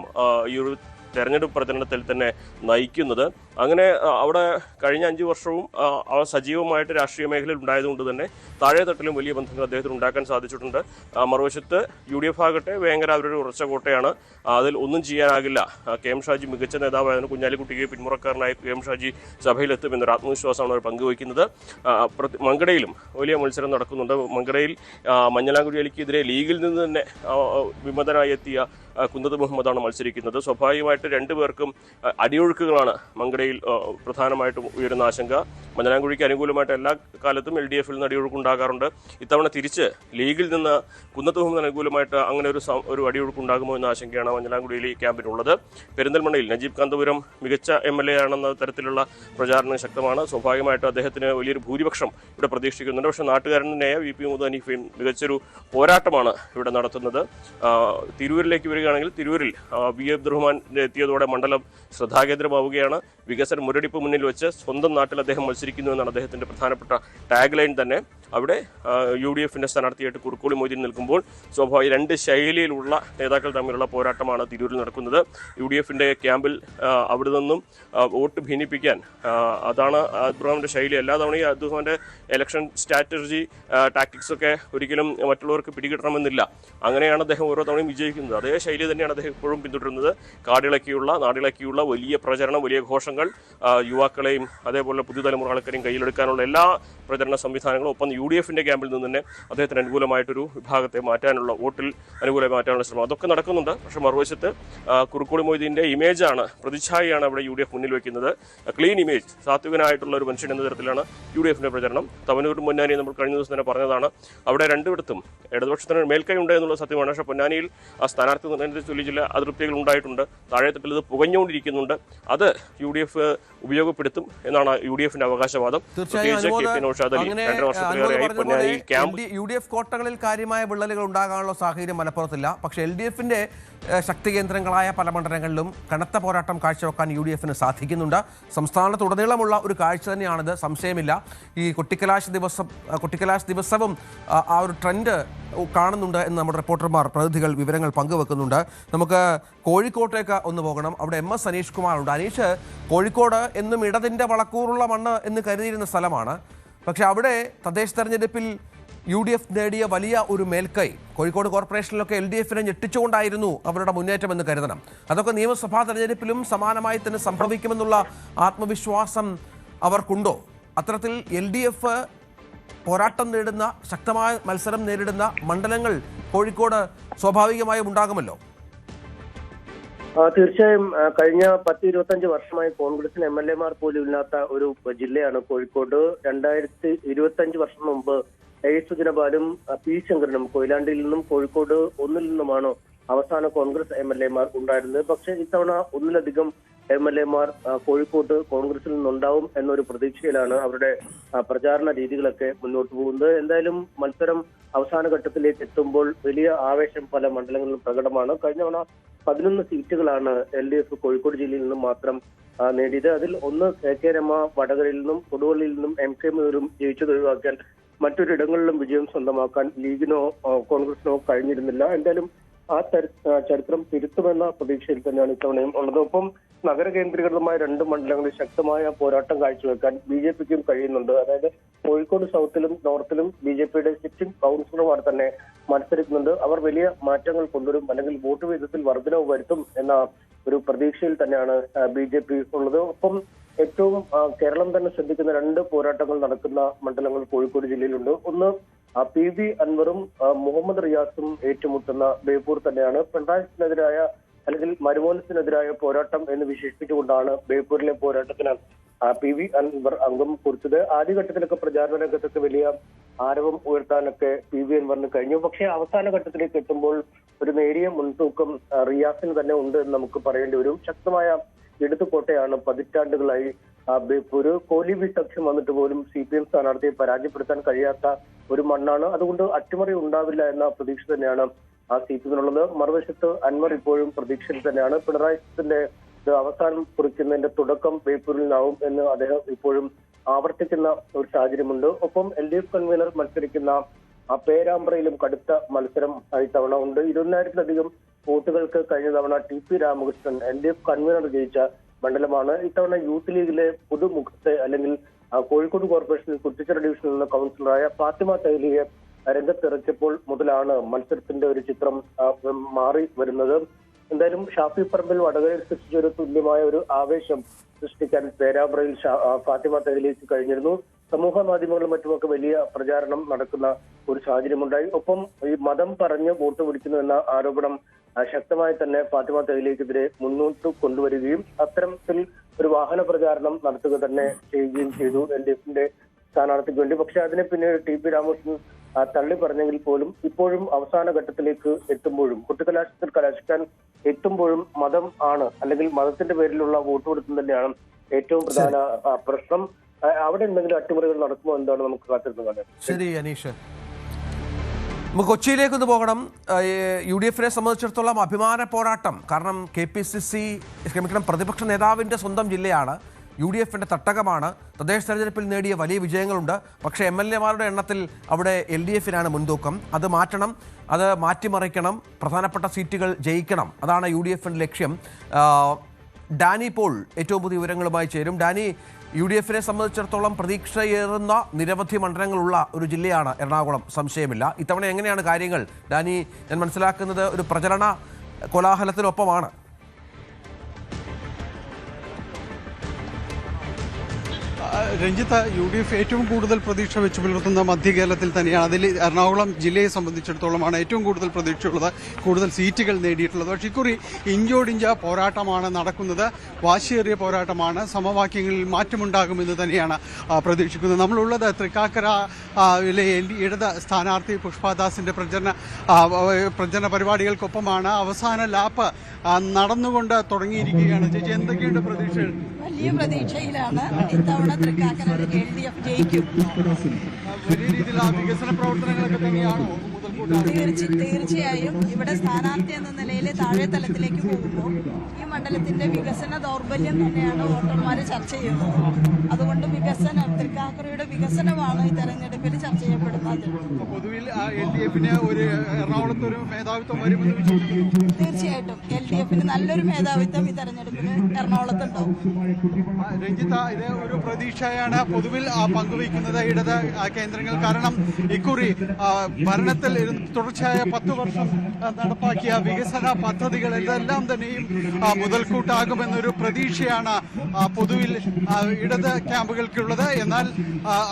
ഈ ഒരു തെരഞ്ഞെടുപ്പ് പ്രചരണത്തിൽ തന്നെ നയിക്കുന്നത്. അങ്ങനെ അവിടെ കഴിഞ്ഞ 5 വർഷവും സജീവമായിട്ട് രാഷ്ട്രീയ മേഖലയിൽ ഉണ്ടായതുകൊണ്ട് തന്നെ താഴെത്തട്ടിലും വലിയ ബന്ധങ്ങൾ അദ്ദേഹത്തിന് ഉണ്ടാക്കാൻ സാധിച്ചിട്ടുണ്ട്. മറുവശത്ത് UDF ആകട്ടെ വേങ്ങര അവരൊരു ഉറച്ച കോട്ടയാണ്. അതിൽ ഒന്നും ചെയ്യാനാകില്ല. KM ഷാജി മികച്ച നേതാവായിരുന്നു. കുഞ്ഞാലിക്കുട്ടിക്ക് പിന്മുറക്കാരനായ KM ഷാജി സഭയിലെത്തുമെന്നൊരു ആത്മവിശ്വാസമാണ് അവർ പങ്കുവയ്ക്കുന്നത്. മങ്കടയിലും വലിയ മത്സരം നടക്കുന്നുണ്ട്. മങ്കടയിൽ മഞ്ഞളാംകുടി അലിക്കെതിരെ ലീഗിൽ നിന്ന് തന്നെ വിമതനായി എത്തിയ കുന്നത്ത് മുഹമ്മദാണ് മത്സരിക്കുന്നത്. സ്വാഭാവികമായിട്ട് 2 പേർക്കും അടിയൊഴുക്കുകളാണ് മങ്കടയിൽ പ്രധാനമായിട്ടും ഉയരുന്ന ആശങ്ക. മഞ്ഞളാംകുഴിക്ക് അനുകൂലമായിട്ട് എല്ലാ കാലത്തും LDFൽ നിന്ന് അടിയൊഴുക്കുണ്ടാകാറുണ്ട്. ഇത്തവണ തിരിച്ച് ലീഗിൽ നിന്ന് കുന്നത്ത് മുഹമ്മദിന് അനുകൂലമായിട്ട് അങ്ങനെ ഒരു അടിയൊഴുക്കുണ്ടാകുമോ എന്ന ആശങ്കയാണ് മഞ്ഞളാംകുടിയിൽ ഈ ക്യാമ്പിനുള്ളത്. പെരിന്തൽമണ്ണയിൽ നജീബ് കാന്തപുരം മികച്ച MLA ആണെന്ന തരത്തിലുള്ള പ്രചാരണം ശക്തമാണ്. സ്വാഭാവികമായിട്ടും അദ്ദേഹത്തിന് വലിയൊരു ഭൂരിപക്ഷം ഇവിടെ പ്രതീക്ഷിക്കുന്നുണ്ട്. പക്ഷേ നാട്ടുകാരൻ തന്നെയായ VP മുഹമ്മദ് ഹനീഫയും മികച്ചൊരു പോരാട്ടമാണ് ഇവിടെ നടത്തുന്നത്. തിരൂരിലേക്ക് വരികയാണെങ്കിൽ തിരൂരിൽ V അബ്ദുറഹ്മാൻ എത്തിയതോടെ മണ്ഡലം ശ്രദ്ധാകേന്ദ്രമാവുകയാണ്. വികസന മുരടിപ്പ് മുന്നിൽ വെച്ച് സ്വന്തം നാട്ടിൽ അദ്ദേഹം മത്സരിക്കുന്നു എന്നാണ് അദ്ദേഹത്തിൻ്റെ പ്രധാനപ്പെട്ട ടാഗ് ലൈൻ തന്നെ. അവിടെ UDFിൻ്റെ സ്ഥാനാർത്ഥിയായിട്ട് കുറുക്കോളി മൊയ്തീൻ നിൽക്കുമ്പോൾ സ്വാഭാവിക 2 ശൈലിയിലുള്ള നേതാക്കൾ തമ്മിലുള്ള പോരാട്ടമാണ് തിരൂരിൽ നടക്കുന്നത്. UDFിൻ്റെ ക്യാമ്പിൽ അവിടെ നിന്നും വോട്ട് ഭിന്നിപ്പിക്കാൻ അതാണ് അബ്ദുറഹ്മാൻ്റെ ശൈലി. എല്ലാ തവണയും അബ്ദുറഹ്മാൻ്റെ ഇലക്ഷൻ സ്ട്രാറ്റജി ടാക്ടിക്സൊക്കെ ഒരിക്കലും മറ്റുള്ളവർക്ക് പിടികിട്ടണമെന്നില്ല. അങ്ങനെയാണ് അദ്ദേഹം ഓരോ തവണയും വിജയിക്കുന്നത്. അതേ ശൈലി തന്നെയാണ് അദ്ദേഹം ഇപ്പോഴും പിന്തുടരുന്നത്. നാടിളക്കിയുള്ള വലിയ പ്രചരണം, വലിയ ഘോഷങ്ങൾ, യുവാക്കളെയും അതേപോലെ പുതുതലമുറ ആൾക്കാരെയും കയ്യിലെടുക്കാനുള്ള എല്ലാ പ്രചരണ സംവിധാനങ്ങളും. ഒപ്പം UDFിൻ്റെ ക്യാമ്പിൽ നിന്ന് തന്നെ അദ്ദേഹത്തിന് അനുകൂലമായിട്ടൊരു വിഭാഗത്തെ മാറ്റാനുള്ള, വോട്ടിൽ അനുകൂലമായി മാറ്റാനുള്ള ശ്രമം അതൊക്കെ നടക്കുന്നുണ്ട്. പക്ഷേ മറുവശത്ത് കുറുക്കോളി മൊയ്തീൻ്റെ ഇമേജാണ്, പ്രതിച്ഛായയാണ് അവിടെ UDF മുന്നിൽ വയ്ക്കുന്നത്. ക്ലീൻ ഇമേജ്, സാത്വികനായിട്ടുള്ള ഒരു മനുഷ്യൻ എന്ന തരത്തിലാണ് UDFിൻ്റെ പ്രചരണം. തവനൂരും പൊന്നാനിയും നമ്മൾ കഴിഞ്ഞ ദിവസം തന്നെ പറഞ്ഞതാണ്. അവിടെ 2 ഇടതുപക്ഷത്തിന് മേൽക്കൈ ഉണ്ട് എന്നുള്ള സത്യമാണ്. പക്ഷേ പൊന്നാനിയിൽ സ്ഥാനാർത്ഥി നിർണ്ണയത്തെ ചൊല്ലി ചില അതൃപ്തികൾ ഉണ്ടായിട്ടുണ്ട്. താഴെത്തട്ടിൽ ഇത് പുകഞ്ഞുകൊണ്ടിരിക്കുന്നുണ്ട്. അത് UDF ഉപയോഗപ്പെടുത്തും എന്നാണ് UDFിൻ്റെ അവകാശവാദം. പ്രത്യേകിച്ച് KP നൗഷാദ് അലി 2 വർഷത്തിലേറെ ഏറെയായി. പൊന്നാനി ക്യാമ്പ് UDF കോട്ടകളിൽ കാര്യമായ വിള്ളലുകൾ ഉണ്ടാകാനുള്ള സാഹചര്യം മലപ്പുറത്തില്ല. പക്ഷേ LDFന്റെ ശക്തി കേന്ദ്രങ്ങളായ പല മണ്ഡലങ്ങളിലും കനത്ത പോരാട്ടം കാഴ്ചവെക്കാൻ UDFന് സാധിക്കുന്നുണ്ട്. സംസ്ഥാനത്തുടനീളമുള്ള ഒരു കാഴ്ച തന്നെയാണിത്, സംശയമില്ല. ഈ കൊട്ടിക്കലാശ ദിവസവും ആ ഒരു ട്രെൻഡ് കാണുന്നുണ്ട് എന്ന് നമ്മുടെ റിപ്പോർട്ടർമാർ പ്രതിനിധികൾ വിവരങ്ങൾ പങ്കുവെക്കുന്നുണ്ട്. നമുക്ക് കോഴിക്കോട്ടേക്ക് ഒന്ന് പോകണം. അവിടെ MS അനീഷ് കുമാറുണ്ട്. അനീഷ്, കോഴിക്കോട് എന്നും ഇടതിൻ്റെ വളക്കൂറുള്ള മണ്ണ് എന്ന് കരുതിയിരുന്ന സ്ഥലമാണ്. പക്ഷെ അവിടെ തദ്ദേശ തെരഞ്ഞെടുപ്പിൽ UDF നേടിയ വലിയ ഒരു മേൽക്കൈ കോഴിക്കോട് കോർപ്പറേഷനിലൊക്കെ LDFനെ ഞെട്ടിച്ചുകൊണ്ടായിരുന്നു അവരുടെ മുന്നേറ്റം എന്ന് കരുതണം. അതൊക്കെ നിയമസഭാ തെരഞ്ഞെടുപ്പിലും സമാനമായി തന്നെ സംഭവിക്കുമെന്നുള്ള ആത്മവിശ്വാസം അവർക്കുണ്ടോ? അത്തരത്തിൽ LDF പോരാട്ടം നേടുന്ന, ശക്തമായ മത്സരം നേരിടുന്ന മണ്ഡലങ്ങൾ കോഴിക്കോട് സ്വാഭാവികമായും ഉണ്ടാകുമല്ലോ. തീർച്ചയായും കഴിഞ്ഞ 10-25 വർഷമായി കോൺഗ്രസിന് MLA മാർ പോലും ഇല്ലാത്ത ഒരു ജില്ലയാണ് കോഴിക്കോട്. 2025 വർഷം മുമ്പ് സുജനപാലും P ശങ്കരനും കൊയിലാണ്ടിയിൽ നിന്നും കോഴിക്കോട് 1-ൽ നിന്നുമാണ് അവസാന കോൺഗ്രസ് MLA മാർ ഉണ്ടായിരുന്നത്. പക്ഷേ ഇത്തവണ ഒന്നിലധികം MLA മാർ കോഴിക്കോട് കോൺഗ്രസിൽ നിന്നുണ്ടാവും എന്നൊരു പ്രതീക്ഷയിലാണ് അവരുടെ പ്രചാരണ രീതികളൊക്കെ മുന്നോട്ട് പോകുന്നത്. എന്തായാലും മത്സരം അവസാന ഘട്ടത്തിലേക്ക് എത്തുമ്പോൾ വലിയ ആവേശം പല മണ്ഡലങ്ങളിലും പ്രകടമാണ്. കഴിഞ്ഞ തവണ 11 സീറ്റുകളാണ് LDF കോഴിക്കോട് ജില്ലയിൽ നിന്നും മാത്രം നേടിയത്. അതിൽ ഒന്ന് KK രമ വടകരയിൽ നിന്നും കൊടുവള്ളിയിൽ നിന്നും MK മുനീറും ജയിച്ചത് ഒഴിവാക്കാൻ മറ്റൊരിടങ്ങളിലും വിജയം സ്വന്തമാക്കാൻ ലീഗിനോ കോൺഗ്രസിനോ കഴിഞ്ഞിരുന്നില്ല. എന്തായാലും ആ ചരിത്രം തിരുത്തുമെന്ന പ്രതീക്ഷയിൽ തന്നെയാണ് ഇത്തവണയും ഉള്ളത്. ഒപ്പം നഗര കേന്ദ്രീകൃതമായ 2 മണ്ഡലങ്ങളിൽ ശക്തമായ പോരാട്ടം കാഴ്ചവെക്കാൻ BJPക്കും കഴിയുന്നുണ്ട്. അതായത് കോഴിക്കോട് സൗത്തിലും നോർത്തിലും BJPയുടെ സിറ്റിംഗ് കൗൺസിലർമാർ തന്നെ മത്സരിക്കുന്നുണ്ട്. അവർ വലിയ മാറ്റങ്ങൾ കൊണ്ടുവരും, അല്ലെങ്കിൽ വോട്ട് വിഹിതത്തിൽ വർധനവ് വരുത്തും എന്ന ഒരു പ്രതീക്ഷയിൽ തന്നെയാണ് BJP ഉള്ളത്. ഒപ്പം ഏറ്റവും കേരളം തന്നെ ശ്രദ്ധിക്കുന്ന 2 പോരാട്ടങ്ങൾ നടക്കുന്ന മണ്ഡലങ്ങൾ കോഴിക്കോട് ജില്ലയിലുണ്ട്. ഒന്ന് PV അൻവറും മുഹമ്മദ് റിയാസും ഏറ്റുമുട്ടുന്ന ബേപ്പൂർ തന്നെയാണ്. പിണറായിക്കെതിരായ അല്ലെങ്കിൽ മരുമോനത്തിനെതിരായ പോരാട്ടം എന്ന് വിശേഷിപ്പിച്ചുകൊണ്ടാണ് ബേപ്പൂരിലെ പോരാട്ടത്തിന് PV അൻവർ അംഗം കുറിച്ചത്. ആദ്യഘട്ടത്തിലൊക്കെ പ്രചാരണ രംഗത്തൊക്കെ വലിയ ആരവം ഉയർത്താനൊക്കെ PV അൻവറിന് കഴിഞ്ഞു. പക്ഷേ അവസാന ഘട്ടത്തിലേക്ക് എത്തുമ്പോൾ ഒരു നേരിയ മുൻതൂക്കം റിയാസിന് തന്നെ ഉണ്ട് എന്ന് നമുക്ക് പറയേണ്ടി വരും. ശക്തമായ ഇടതുകോട്ടയാണ് പതിറ്റാണ്ടുകളായി ബേപ്പൂര്. കോലീബി സഖ്യം വന്നിട്ട് പോലും CPM സ്ഥാനാർത്ഥിയെ പരാജയപ്പെടുത്താൻ കഴിയാത്ത ഒരു മണ്ണാണ്. അതുകൊണ്ട് അട്ടിമറി ഉണ്ടാവില്ല എന്ന പ്രതീക്ഷ തന്നെയാണ് CPMനുള്ളത്. മറുവശത്ത് അൻവർ ഇപ്പോഴും പ്രതീക്ഷയിൽ തന്നെയാണ്. പിണറായിന്റെ അവസാനം കുറിക്കുന്നതിന്റെ തുടക്കം ബേപ്പൂരിൽ നിന്നാവും എന്ന് അദ്ദേഹം ഇപ്പോഴും ആവർത്തിക്കുന്ന ഒരു സാഹചര്യമുണ്ട്. ഒപ്പം LDF കൺവീനർ മത്സരിക്കുന്ന പേരാമ്പ്രയിലും കടുത്ത മത്സരം ഇത്തവണ ഉണ്ട്. 20,000-ലധികം വോട്ടുകൾക്ക് കഴിഞ്ഞ തവണ TP രാമകൃഷ്ണൻ LDF കൺവീനർ ജയിച്ച മണ്ഡലമാണ്. ഇത്തവണ യൂത്ത് ലീഗിലെ പുതുമുഖത്തെ അല്ലെങ്കിൽ കോഴിക്കോട് കോർപ്പറേഷനിൽ കുറ്റിച്ചിറ ഡിവിഷനിൽ നിന്ന് കൗൺസിലറായ ഫാത്തിമ തൈലിയെ രംഗത്തിറക്കിയപ്പോൾ മുതലാണ് മത്സരത്തിന്റെ ഒരു ചിത്രം മാറി വരുന്നത്. എന്തായാലും ഷാഫി പറമ്പിൽ വടകരയിൽ സൃഷ്ടിച്ച ഒരു തുല്യമായ ഒരു ആവേശം സൃഷ്ടിക്കാൻ പേരാമ്പ്രയിൽ ഫാത്തിമ തൈലിക്ക് കഴിഞ്ഞിരുന്നു. സമൂഹ മാധ്യമങ്ങളിലും മറ്റുമൊക്കെ വലിയ പ്രചാരണം നടക്കുന്ന ഒരു സാഹചര്യമുണ്ടായി. ഒപ്പം ഈ മതം പറഞ്ഞ് വോട്ട് പിടിക്കുന്നു എന്ന ആരോപണം ശക്തമായി തന്നെ ഫാത്തിമ തൈലിക്കെതിരെ മുന്നോട്ട് കൊണ്ടുവരികയും അത്തരത്തിൽ ഒരു വാഹന പ്രചാരണം നടത്തുക തന്നെ ചെയ്യുകയും ചെയ്തു LDFന്റെ സ്ഥാനാർത്ഥിക്ക് വേണ്ടി. പക്ഷെ അതിനെ പിന്നീട് TP രാമകൃഷ്ണൻ തള്ളി പറഞ്ഞെങ്കിൽ പോലും ഇപ്പോഴും അവസാന ഘട്ടത്തിലേക്ക് എത്തുമ്പോഴും കുട്ടിക്കലാശത്തിൽ കലാശിക്കാൻ എത്തുമ്പോഴും മതം ആണ്, അല്ലെങ്കിൽ മതത്തിന്റെ പേരിലുള്ള വോട്ട് കൊടുക്കുന്നത് തന്നെയാണ് ഏറ്റവും പ്രധാന പ്രശ്നം. അവിടെ എന്തെങ്കിലും അട്ടിമറികൾ നടക്കുമോ എന്താണ് നമുക്ക് കാത്തിരുന്ന് കാണാൻ. ശരി അനീഷ്, നമുക്ക് കൊച്ചിയിലേക്കൊന്ന് പോകണം. UDFനെ സംബന്ധിച്ചിടത്തോളം അഭിമാന പോരാട്ടം. കാരണം പ്രതിപക്ഷ നേതാവിൻ്റെ സ്വന്തം ജില്ലയാണ്, UDFന്റെ തട്ടകമാണ്. തദ്ദേശ തെരഞ്ഞെടുപ്പിൽ നേടിയ വലിയ വിജയങ്ങളുണ്ട്. പക്ഷേ MLA-മാരുടെ എണ്ണത്തിൽ അവിടെ LDFനാണ് മുൻതൂക്കം. അത് മാറ്റണം, അത് മാറ്റിമറിക്കണം, പ്രധാനപ്പെട്ട സീറ്റുകൾ ജയിക്കണം. അതാണ് UDFന്റെ ലക്ഷ്യം. ഡാനി പോൾ ഏറ്റവും പുതിയ വിവരങ്ങളുമായി ചേരും. ഡാനി, UDFനെ സംബന്ധിച്ചിടത്തോളം പ്രതീക്ഷയേറുന്ന നിരവധി മണ്ഡലങ്ങളുള്ള ഒരു ജില്ലയാണ് എറണാകുളം, സംശയമില്ല. ഇത്തവണ എങ്ങനെയാണ് കാര്യങ്ങൾ? ഡാനി, ഞാൻ മനസ്സിലാക്കുന്നത് ഒരു പ്രചരണ കോലാഹലത്തിനൊപ്പമാണ്. രഞ്ജിത്ത്, UDF ഏറ്റവും കൂടുതൽ പ്രതീക്ഷ വെച്ച് പുലർത്തുന്ന മധ്യ കേരളത്തിൽ തന്നെയാണ്. അതിൽ എറണാകുളം ജില്ലയെ സംബന്ധിച്ചിടത്തോളമാണ് ഏറ്റവും കൂടുതൽ പ്രതീക്ഷയുള്ളത്, കൂടുതൽ സീറ്റുകൾ നേടിയിട്ടുള്ളത്. പക്ഷേ ഇക്കുറി ഇഞ്ചോടിഞ്ച പോരാട്ടമാണ് നടക്കുന്നത്, വാശിയേറിയ പോരാട്ടമാണ്. സമവാക്യങ്ങളിൽ മാറ്റമുണ്ടാകുമെന്ന് തന്നെയാണ് പ്രതീക്ഷിക്കുന്നത്. നമ്മളുള്ളത് തൃക്കാക്കരയിലെ ഇടത് സ്ഥാനാർത്ഥി പുഷ്പദാസിന്റെ പ്രചരണ പരിപാടികൾക്കൊപ്പമാണ്. അവസാന ലാപ്പ് നടന്നുകൊണ്ട് തുടങ്ങിയിരിക്കുകയാണ്. ചേച്ചി, എന്തൊക്കെയുണ്ട് പ്രതീക്ഷകൾ? വലിയ പ്രതീക്ഷയിലാണ്. ഇത്തവണ തൃക്കാക്കര LDF ജയിക്കും. വലിയ രീതിയിലുള്ള വികസന പ്രവർത്തനങ്ങളൊക്കെ തന്നെയാണോ തീർച്ചയായും ഇവിടെ സ്ഥാനാർത്ഥി എന്ന നിലയിൽ താഴെ തലത്തിലേക്ക് പോകുമ്പോൾ ഈ മണ്ഡലത്തിന്റെ വികസന ദൗർബല്യം തന്നെയാണ് വോട്ടർമാർ ചർച്ച ചെയ്യുന്നത്. അതുകൊണ്ട് വികസനം, തൃക്കാക്കരയുടെ വികസനമാണ് ഈ തെരഞ്ഞെടുപ്പിൽ ചർച്ച ചെയ്യപ്പെടുന്നത്. പൊതുവിൽ LDFന് ഒരു എറണാകുളത്ത് ഒരു മേധാവിത്വം വരുമെന്ന് വിശ്വസിക്കുന്നു. തീർച്ചയായിട്ടും LDFന് നല്ലൊരു മേധാവിത്വം ഈ തെരഞ്ഞെടുപ്പിൽ എറണാകുളത്തുണ്ടാവും. രഞ്ജിത്ത, ഇത് ഒരു പ്രതീക്ഷയാണ് പൊതുവിൽ പങ്കുവയ്ക്കുന്നത് ഇടത് കേന്ദ്രങ്ങൾ. കാരണം ഇക്കുറി ഭരണത്തിൽ തുടർച്ചയായ 10 വർഷം നടപ്പാക്കിയ വികസന പദ്ധതികൾ ഇതെല്ലാം തന്നെയും മുതൽക്കൂട്ടാകുമെന്നൊരു പ്രതീക്ഷയാണ് പൊതുവിൽ ഇടത് ക്യാമ്പുകൾക്കുള്ളത്. എന്നാൽ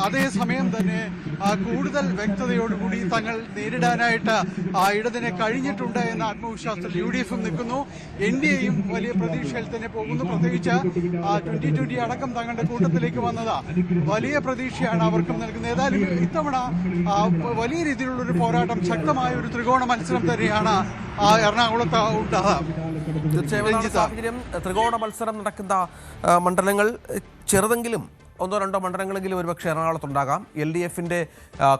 അതേസമയം തന്നെ കൂടുതൽ വ്യക്തതയോടുകൂടി തങ്ങൾ നേരിടാനായിട്ട് ഇടതിനെ കഴിഞ്ഞിട്ടുണ്ട് എന്ന ആത്മവിശ്വാസത്തിൽ UDFും നിൽക്കുന്നു. NDAയും വലിയ പ്രതീക്ഷയിൽ തന്നെ പോകുന്നു. പ്രത്യേകിച്ച് 2020 അടക്കം തങ്ങളുടെ കൂട്ടത്തിലേക്ക് വന്നത് വലിയ പ്രതീക്ഷയാണ് അവർക്കും നൽകുന്നത്. ഏതായാലും ഇത്തവണ വലിയ രീതിയിലുള്ളൊരു പോരാട്ടം, ശക്തമായ ഒരു ത്രികോണ മത്സരം തന്നെയാണ് എറണാകുളത്ത് ഉണ്ടാകുക. തീർച്ചയായും സാഹചര്യം ത്രികോണ മത്സരം നടക്കുന്ന മണ്ഡലങ്ങൾ ചെറുതെങ്കിലും 1-2 മണ്ഡലങ്ങളെങ്കിലും ഒരുപക്ഷെ എറണാകുളത്തുണ്ടാകാം. LDFന്റെ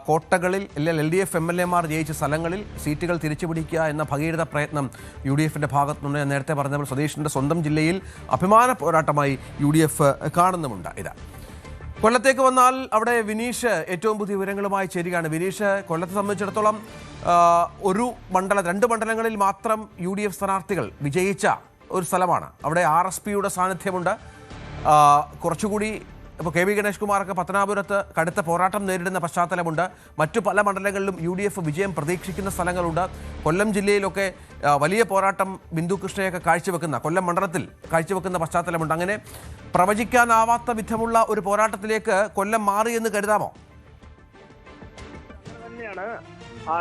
കോട്ടകളിൽ അല്ലെങ്കിൽ LDF MLAമാർ ജയിച്ച സ്ഥലങ്ങളിൽ സീറ്റുകൾ തിരിച്ചുപിടിക്കുക എന്ന ഭഗീരഥ പ്രയത്നം UDFന്റെ ഭാഗത്തുനിന്ന് ഞാൻ നേരത്തെ പറഞ്ഞപ്പോൾ സതീഷിൻ്റെ സ്വന്തം ജില്ലയിൽ അഭിമാന പോരാട്ടമായി UDF കാണുന്നുമുണ്ട്. ഇത് കൊല്ലത്തേക്ക് വന്നാൽ അവിടെ വിനീഷ് ഏറ്റവും പുതിയ വിവരങ്ങളുമായി ചേരുകയാണ്. വിനീഷ്, കൊല്ലത്തെ സംബന്ധിച്ചിടത്തോളം രണ്ട് മണ്ഡലങ്ങളിൽ മാത്രം UDF സ്ഥാനാർത്ഥികൾ വിജയിച്ച ഒരു സ്ഥലമാണ്. അവിടെ RSPയുടെ സാന്നിധ്യമുണ്ട്. കുറച്ചുകൂടി ഇപ്പോൾ KB ഗണേഷ് കുമാറൊക്കെ പത്തനാപുരത്ത് കടുത്ത പോരാട്ടം നേരിടുന്ന പശ്ചാത്തലമുണ്ട്. മറ്റു പല മണ്ഡലങ്ങളിലും UDF വിജയം പ്രതീക്ഷിക്കുന്ന സ്ഥലങ്ങളുണ്ട്. കൊല്ലം ജില്ലയിലൊക്കെ വലിയ പോരാട്ടം ബിന്ദു കൃഷ്ണയൊക്കെ കൊല്ലം മണ്ഡലത്തിൽ കാഴ്ചവെക്കുന്ന പശ്ചാത്തലമുണ്ട്. അങ്ങനെ പ്രവചിക്കാനാവാത്ത വിധമുള്ള ഒരു പോരാട്ടത്തിലേക്ക് കൊല്ലം മാറിയെന്ന് കരുതാമോ? തന്നെയാണ്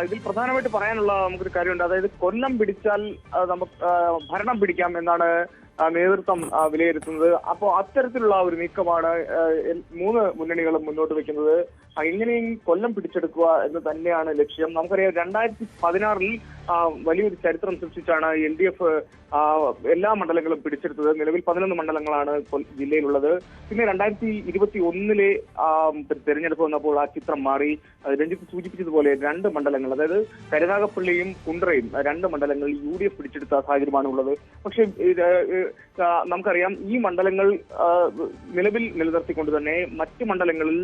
ഇതിൽ പ്രധാനമായിട്ട് പറയാനുള്ള നമുക്കൊരു കാര്യമുണ്ട്. അതായത് കൊല്ലം പിടിച്ചാൽ നമുക്ക് ഭരണം പിടിക്കാം എന്നാണ് നേതൃത്വം വിലയിരുത്തുന്നത്. അപ്പോൾ അത്തരത്തിലുള്ള ഒരു നീക്കമാണ് 3 മുന്നണികളും മുന്നോട്ട് വെക്കുന്നത്. എങ്ങനെയും കൊല്ലം പിടിച്ചെടുക്കുക എന്ന് തന്നെയാണ് ലക്ഷ്യം. നമുക്കറിയാം 2016 വലിയൊരു ചരിത്രം സൃഷ്ടിച്ചാണ് LDF എല്ലാ മണ്ഡലങ്ങളും പിടിച്ചെടുത്തത്. നിലവിൽ 11 മണ്ഡലങ്ങളാണ് ജില്ലയിലുള്ളത്. പിന്നെ 2021 തെരഞ്ഞെടുപ്പ് വന്നപ്പോൾ ആ ചിത്രം മാറി. രഞ്ജിത്ത് സൂചിപ്പിച്ചതുപോലെ 2 മണ്ഡലങ്ങൾ, അതായത് കരുനാഗപ്പള്ളിയും കുണ്ട്രയും 2 മണ്ഡലങ്ങൾ UDF പിടിച്ചെടുത്ത സാഹചര്യമാണ് ഉള്ളത്. പക്ഷേ നമുക്കറിയാം ഈ മണ്ഡലങ്ങൾ നിലവിൽ നിലനിർത്തിക്കൊണ്ട് തന്നെ മറ്റ് മണ്ഡലങ്ങളിൽ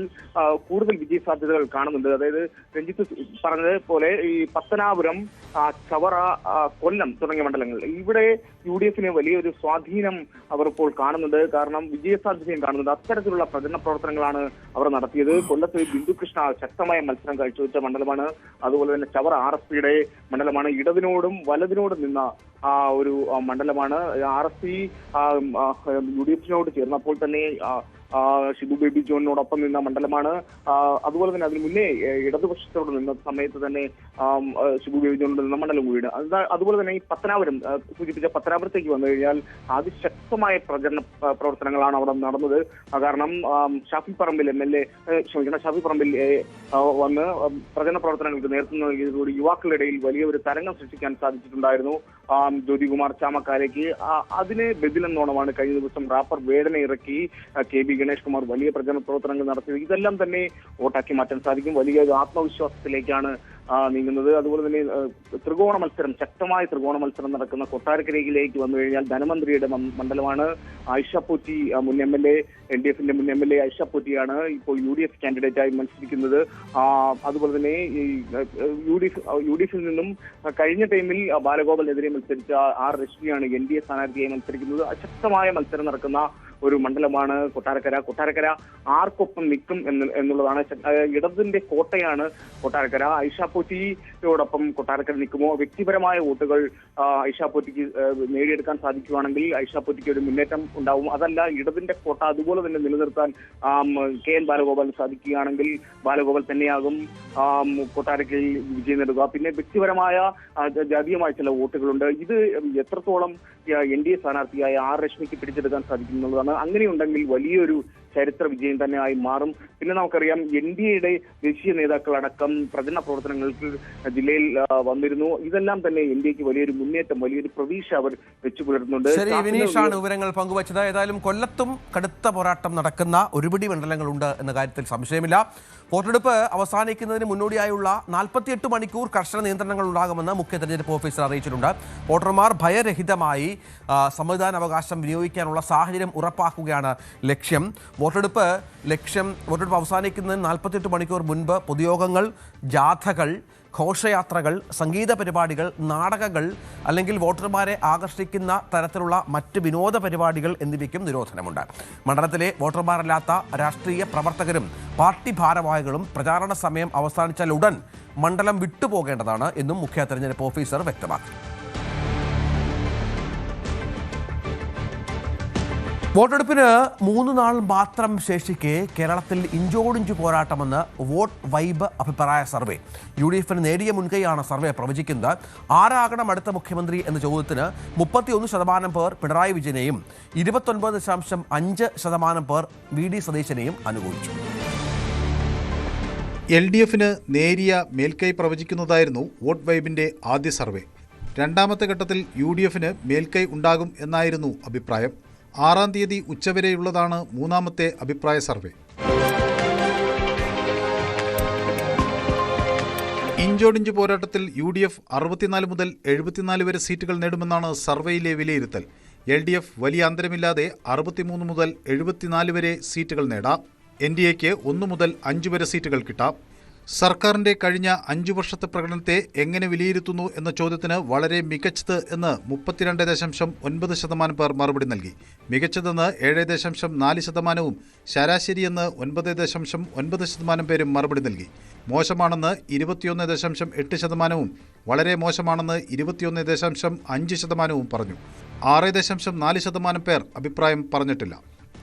കൂടുതൽ വിജയ സാധ്യതകൾ കാണുന്നുണ്ട്. അതായത് രഞ്ജിത്ത് പറഞ്ഞതുപോലെ ഈ പത്തനാപുരം, ചവറ, കൊല്ലം തുടങ്ങിയ മണ്ഡലങ്ങൾ, ഇവിടെ UDFന് വലിയൊരു സ്വാധീനം അവർ ഇപ്പോൾ കാണുന്നുണ്ട്. കാരണം വിജയസാധ്യതയും കാണുന്നുണ്ട്. അത്തരത്തിലുള്ള പ്രചരണ പ്രവർത്തനങ്ങളാണ് അവർ നടത്തിയത്. കൊല്ലത്ത് ബിന്ദു കൃഷ്ണ ശക്തമായ മത്സരം കാഴ്ചവെച്ച മണ്ഡലമാണ്. അതുപോലെ തന്നെ ചവറ RSPയുടെ മണ്ഡലമാണ്. ഇടതിനോടും വലതിനോടും നിന്ന ഒരു മണ്ഡലമാണ്. RSP UDFിനോട് ചേർന്നപ്പോൾ തന്നെ ഷിബു ബേബി ജോണിനോടൊപ്പം നിന്ന മണ്ഡലമാണ്. അതുപോലെ തന്നെ അതിന് മുന്നേ ഇടതുപക്ഷത്തോട് നിന്ന സമയത്ത് തന്നെ ഷിബു ബേബി ജോണിനോട് നിന്ന മണ്ഡലം കൂടിയാണ്. അതുപോലെ തന്നെ ഈ പത്തനാപുരം സൂചിപ്പിച്ച പത്തനാപുരത്തേക്ക് വന്നു കഴിഞ്ഞാൽ അതിശക്തമായ പ്രചരണ പ്രവർത്തനങ്ങളാണ് അവിടെ നടന്നത്. കാരണം ഷാഫി പറമ്പിൽ വന്ന് പ്രചരണ പ്രവർത്തനങ്ങൾക്ക് നേതൃത്വം നൽകിയതോടുകൂടി യുവാക്കളുടെ വലിയ ഒരു തരംഗം സൃഷ്ടിക്കാൻ സാധിച്ചിട്ടുണ്ടായിരുന്നു. ജ്യോതികുമാർ ചാമക്കാരയ്ക്ക് അതിന് ബദിലെന്നോണമാണ് കഴിഞ്ഞ ദിവസം റാപ്പർ വേടനെ ഇറക്കി KB ഗണേഷ് കുമാർ വലിയ പ്രചരണ പ്രവർത്തനങ്ങൾ നടത്തിയത്. ഇതെല്ലാം തന്നെ വോട്ടാക്കി മാറ്റാൻ സാധിക്കും. വലിയ ആത്മവിശ്വാസത്തിലേക്കാണ് നീങ്ങുന്നത്. അതുപോലെ തന്നെ ത്രികോണ മത്സരം, ശക്തമായ ത്രികോണ മത്സരം നടക്കുന്ന കൊട്ടാരക്കരയിലേക്ക് വന്നു കഴിഞ്ഞാൽ ധനമന്ത്രിയുടെ മണ്ഡലമാണ്. ആയിഷ പോറ്റി മുൻ MLA, LDFന്റെ മുൻ MLA ആയിഷ പോറ്റിയാണ് ഇപ്പോൾ UDF കാൻഡിഡേറ്റായി മത്സരിക്കുന്നത്. അതുപോലെ തന്നെ ഈ UDFിൽ നിന്നും കഴിഞ്ഞ ടൈമിൽ ബാലഗോപാലിനെതിരെ മത്സരിച്ച R രശ്മിയാണ് NDA സ്ഥാനാർത്ഥിയായി മത്സരിക്കുന്നത്. ശക്തമായ മത്സരം നടക്കുന്ന ഒരു മണ്ഡലമാണ് കൊട്ടാരക്കര. ആർക്കൊപ്പം നിൽക്കും എന്നുള്ളതാണ്. ഇടതിന്റെ കോട്ടയാണ് കൊട്ടാരക്കര. ഐഷ പോറ്റിയോടൊപ്പം കൊട്ടാരക്കര നിൽക്കുമോ? വ്യക്തിപരമായ വോട്ടുകൾ ഐഷ പോറ്റിക്ക് നേടിയെടുക്കാൻ സാധിക്കുകയാണെങ്കിൽ ഐഷ പോറ്റിക്ക് ഒരു മുന്നേറ്റം ഉണ്ടാവും. അതല്ല, ഇടതിന്റെ കോട്ട അതുപോലെ തന്നെ നിലനിർത്താൻ KN ബാലഗോപാലിന് സാധിക്കുകയാണെങ്കിൽ ബാലഗോപാൽ തന്നെയാകും കൊട്ടാരക്കരയിൽ വിജയം നേടുക. പിന്നെ വ്യക്തിപരമായ ജാതീയമായ ചില വോട്ടുകളുണ്ട്. ഇത് എത്രത്തോളം NDA സ്ഥാനാർത്ഥിയായ R രശ്മിക്ക് പിടിച്ചെടുക്കാൻ സാധിക്കും എന്നുള്ളതാണ്. അങ്ങനെയുണ്ടെങ്കിൽ വലിയൊരു ചരിത്ര വിജയം തന്നെയായി മാറും. പിന്നെ നമുക്കറിയാം NDAയുടെ ദേശീയ നേതാക്കളടക്കം പ്രചരണ പ്രവർത്തനങ്ങൾക്ക് ജില്ലയിൽ വന്നിരുന്നു. ഇതെല്ലാം തന്നെ NDAക്ക് വലിയൊരു മുന്നേറ്റം, വലിയൊരു പ്രതീക്ഷ അവർ വെച്ചു പുലർത്തുന്നുണ്ട്. ശരി, വിനീഷാണ് വിവരങ്ങൾ പങ്കുവച്ചത്. ഏതായാലും കൊല്ലത്തും കടുത്ത പോരാട്ടം നടക്കുന്ന ഒരുപിടി മണ്ഡലങ്ങളുണ്ട് എന്ന കാര്യത്തിൽ സംശയമില്ല. വോട്ടെടുപ്പ് അവസാനിക്കുന്നതിന് മുന്നോടിയായുള്ള 48 മണിക്കൂർ കർശന നിയന്ത്രണങ്ങൾ ഉണ്ടാകുമെന്ന് മുഖ്യ തെരഞ്ഞെടുപ്പ് ഓഫീസർ അറിയിച്ചിട്ടുണ്ട്. വോട്ടർമാർ ഭയരഹിതമായി സമ്മതിദാനാവകാശം വിനിയോഗിക്കാനുള്ള സാഹചര്യം ഉറപ്പാക്കുകയാണ് ലക്ഷ്യം. വോട്ടെടുപ്പ് അവസാനിക്കുന്നതിന് 48 മണിക്കൂർ മുൻപ് പൊതുയോഗങ്ങൾ, ജാഥകൾ, ഘോഷയാത്രകൾ, സംഗീത പരിപാടികൾ, നാടകങ്ങൾ അല്ലെങ്കിൽ വോട്ടർമാരെ ആകർഷിക്കുന്ന തരത്തിലുള്ള മറ്റ് വിനോദ പരിപാടികൾ എന്നിവയ്ക്കും നിരോധനമുണ്ട്. മണ്ഡലത്തിലെ വോട്ടർമാരല്ലാത്ത രാഷ്ട്രീയ പ്രവർത്തകരും പാർട്ടി ഭാരവാഹികളും പ്രചാരണ സമയം അവസാനിച്ചാൽ ഉടൻ മണ്ഡലം വിട്ടുപോകേണ്ടതാണ് എന്നും മുഖ്യ തെരഞ്ഞെടുപ്പ് ഓഫീസർ വ്യക്തമാക്കി. വോട്ടെടുപ്പിന് 3 നാൾ മാത്രം ശേഷിക്കെ കേരളത്തിൽ ഇഞ്ചോടിഞ്ചു പോരാട്ടമെന്ന് വോട്ട് വൈബ് അഭിപ്രായ സർവേ. UDF നേടിയ മുൻകൈയാണ് സർവേ പ്രവചിക്കുന്നത്. ആരാകണം അടുത്ത മുഖ്യമന്ത്രി എന്ന ചോദ്യത്തിന് 31% പേർ പിണറായി വിജയനെയും 29.5% പേർ VD സതീശനെയും അനുകൂലിച്ചു. LDFന് നേരിയ മേൽക്കൈ പ്രവചിക്കുന്നതായിരുന്നു വോട്ട് വൈബിന്റെ ആദ്യ സർവേ. രണ്ടാമത്തെ ഘട്ടത്തിൽ UDFന് മേൽക്കൈ ഉണ്ടാകും എന്നായിരുന്നു അഭിപ്രായം. 6-ാം തീയതി ഉച്ചവരെയുള്ളതാണ് മൂന്നാമത്തെ അഭിപ്രായ സർവേ. ഇഞ്ചോടിഞ്ച് പോരാട്ടത്തിൽ UDF 64 മുതൽ 74 വരെ സീറ്റുകൾ നേടുമെന്നാണ് സർവേയിലെ വിലയിരുത്തൽ. LDF വലിയ അന്തരമില്ലാതെ 63 മുതൽ 74 വരെ സീറ്റുകൾ നേടാം. NDAക്ക് 1 മുതൽ 5 വരെ സീറ്റുകൾ കിട്ടാം. സർക്കാരിന്റെ കഴിഞ്ഞ 5 വർഷത്തെ പ്രകടനത്തെ എങ്ങനെ വിലയിരുത്തുന്നു എന്ന ചോദ്യത്തിന് വളരെ മികച്ചത് എന്ന് 32.9% പേർ മറുപടി നൽകി. മികച്ചതെന്ന് 7.4%, ശരാശരിയെന്ന് 9.9% പേരും മറുപടി നൽകി. മോശമാണെന്ന് 21.8%, വളരെ മോശമാണെന്ന് 21.5% പറഞ്ഞു. 6.4% പേർ അഭിപ്രായം പറഞ്ഞിട്ടില്ല.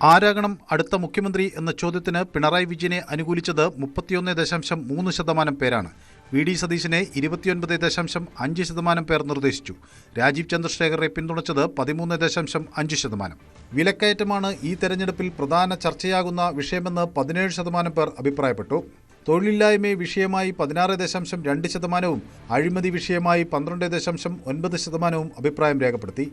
ആരാകണം അടുത്ത മുഖ്യമന്ത്രി എന്ന ചോദ്യത്തിന് പിണറായി വിജയനെ അനുകൂലിച്ചത് 31.3% പേരാണ്. VD സതീശനെ 29.5% പേർ നിർദ്ദേശിച്ചു. രാജീവ് ചന്ദ്രശേഖരനെ പിന്തുണച്ചത് 13.5%. വിലക്കയറ്റമാണ് ഈ തെരഞ്ഞെടുപ്പിൽ പ്രധാന ചർച്ചയാകുന്ന വിഷയമെന്ന് 17% പേർ അഭിപ്രായപ്പെട്ടു. തൊഴിലില്ലായ്മയെ വിഷയമായി 16.2%, അഴിമതി വിഷയമായി 12.9% അഭിപ്രായം രേഖപ്പെടുത്തി.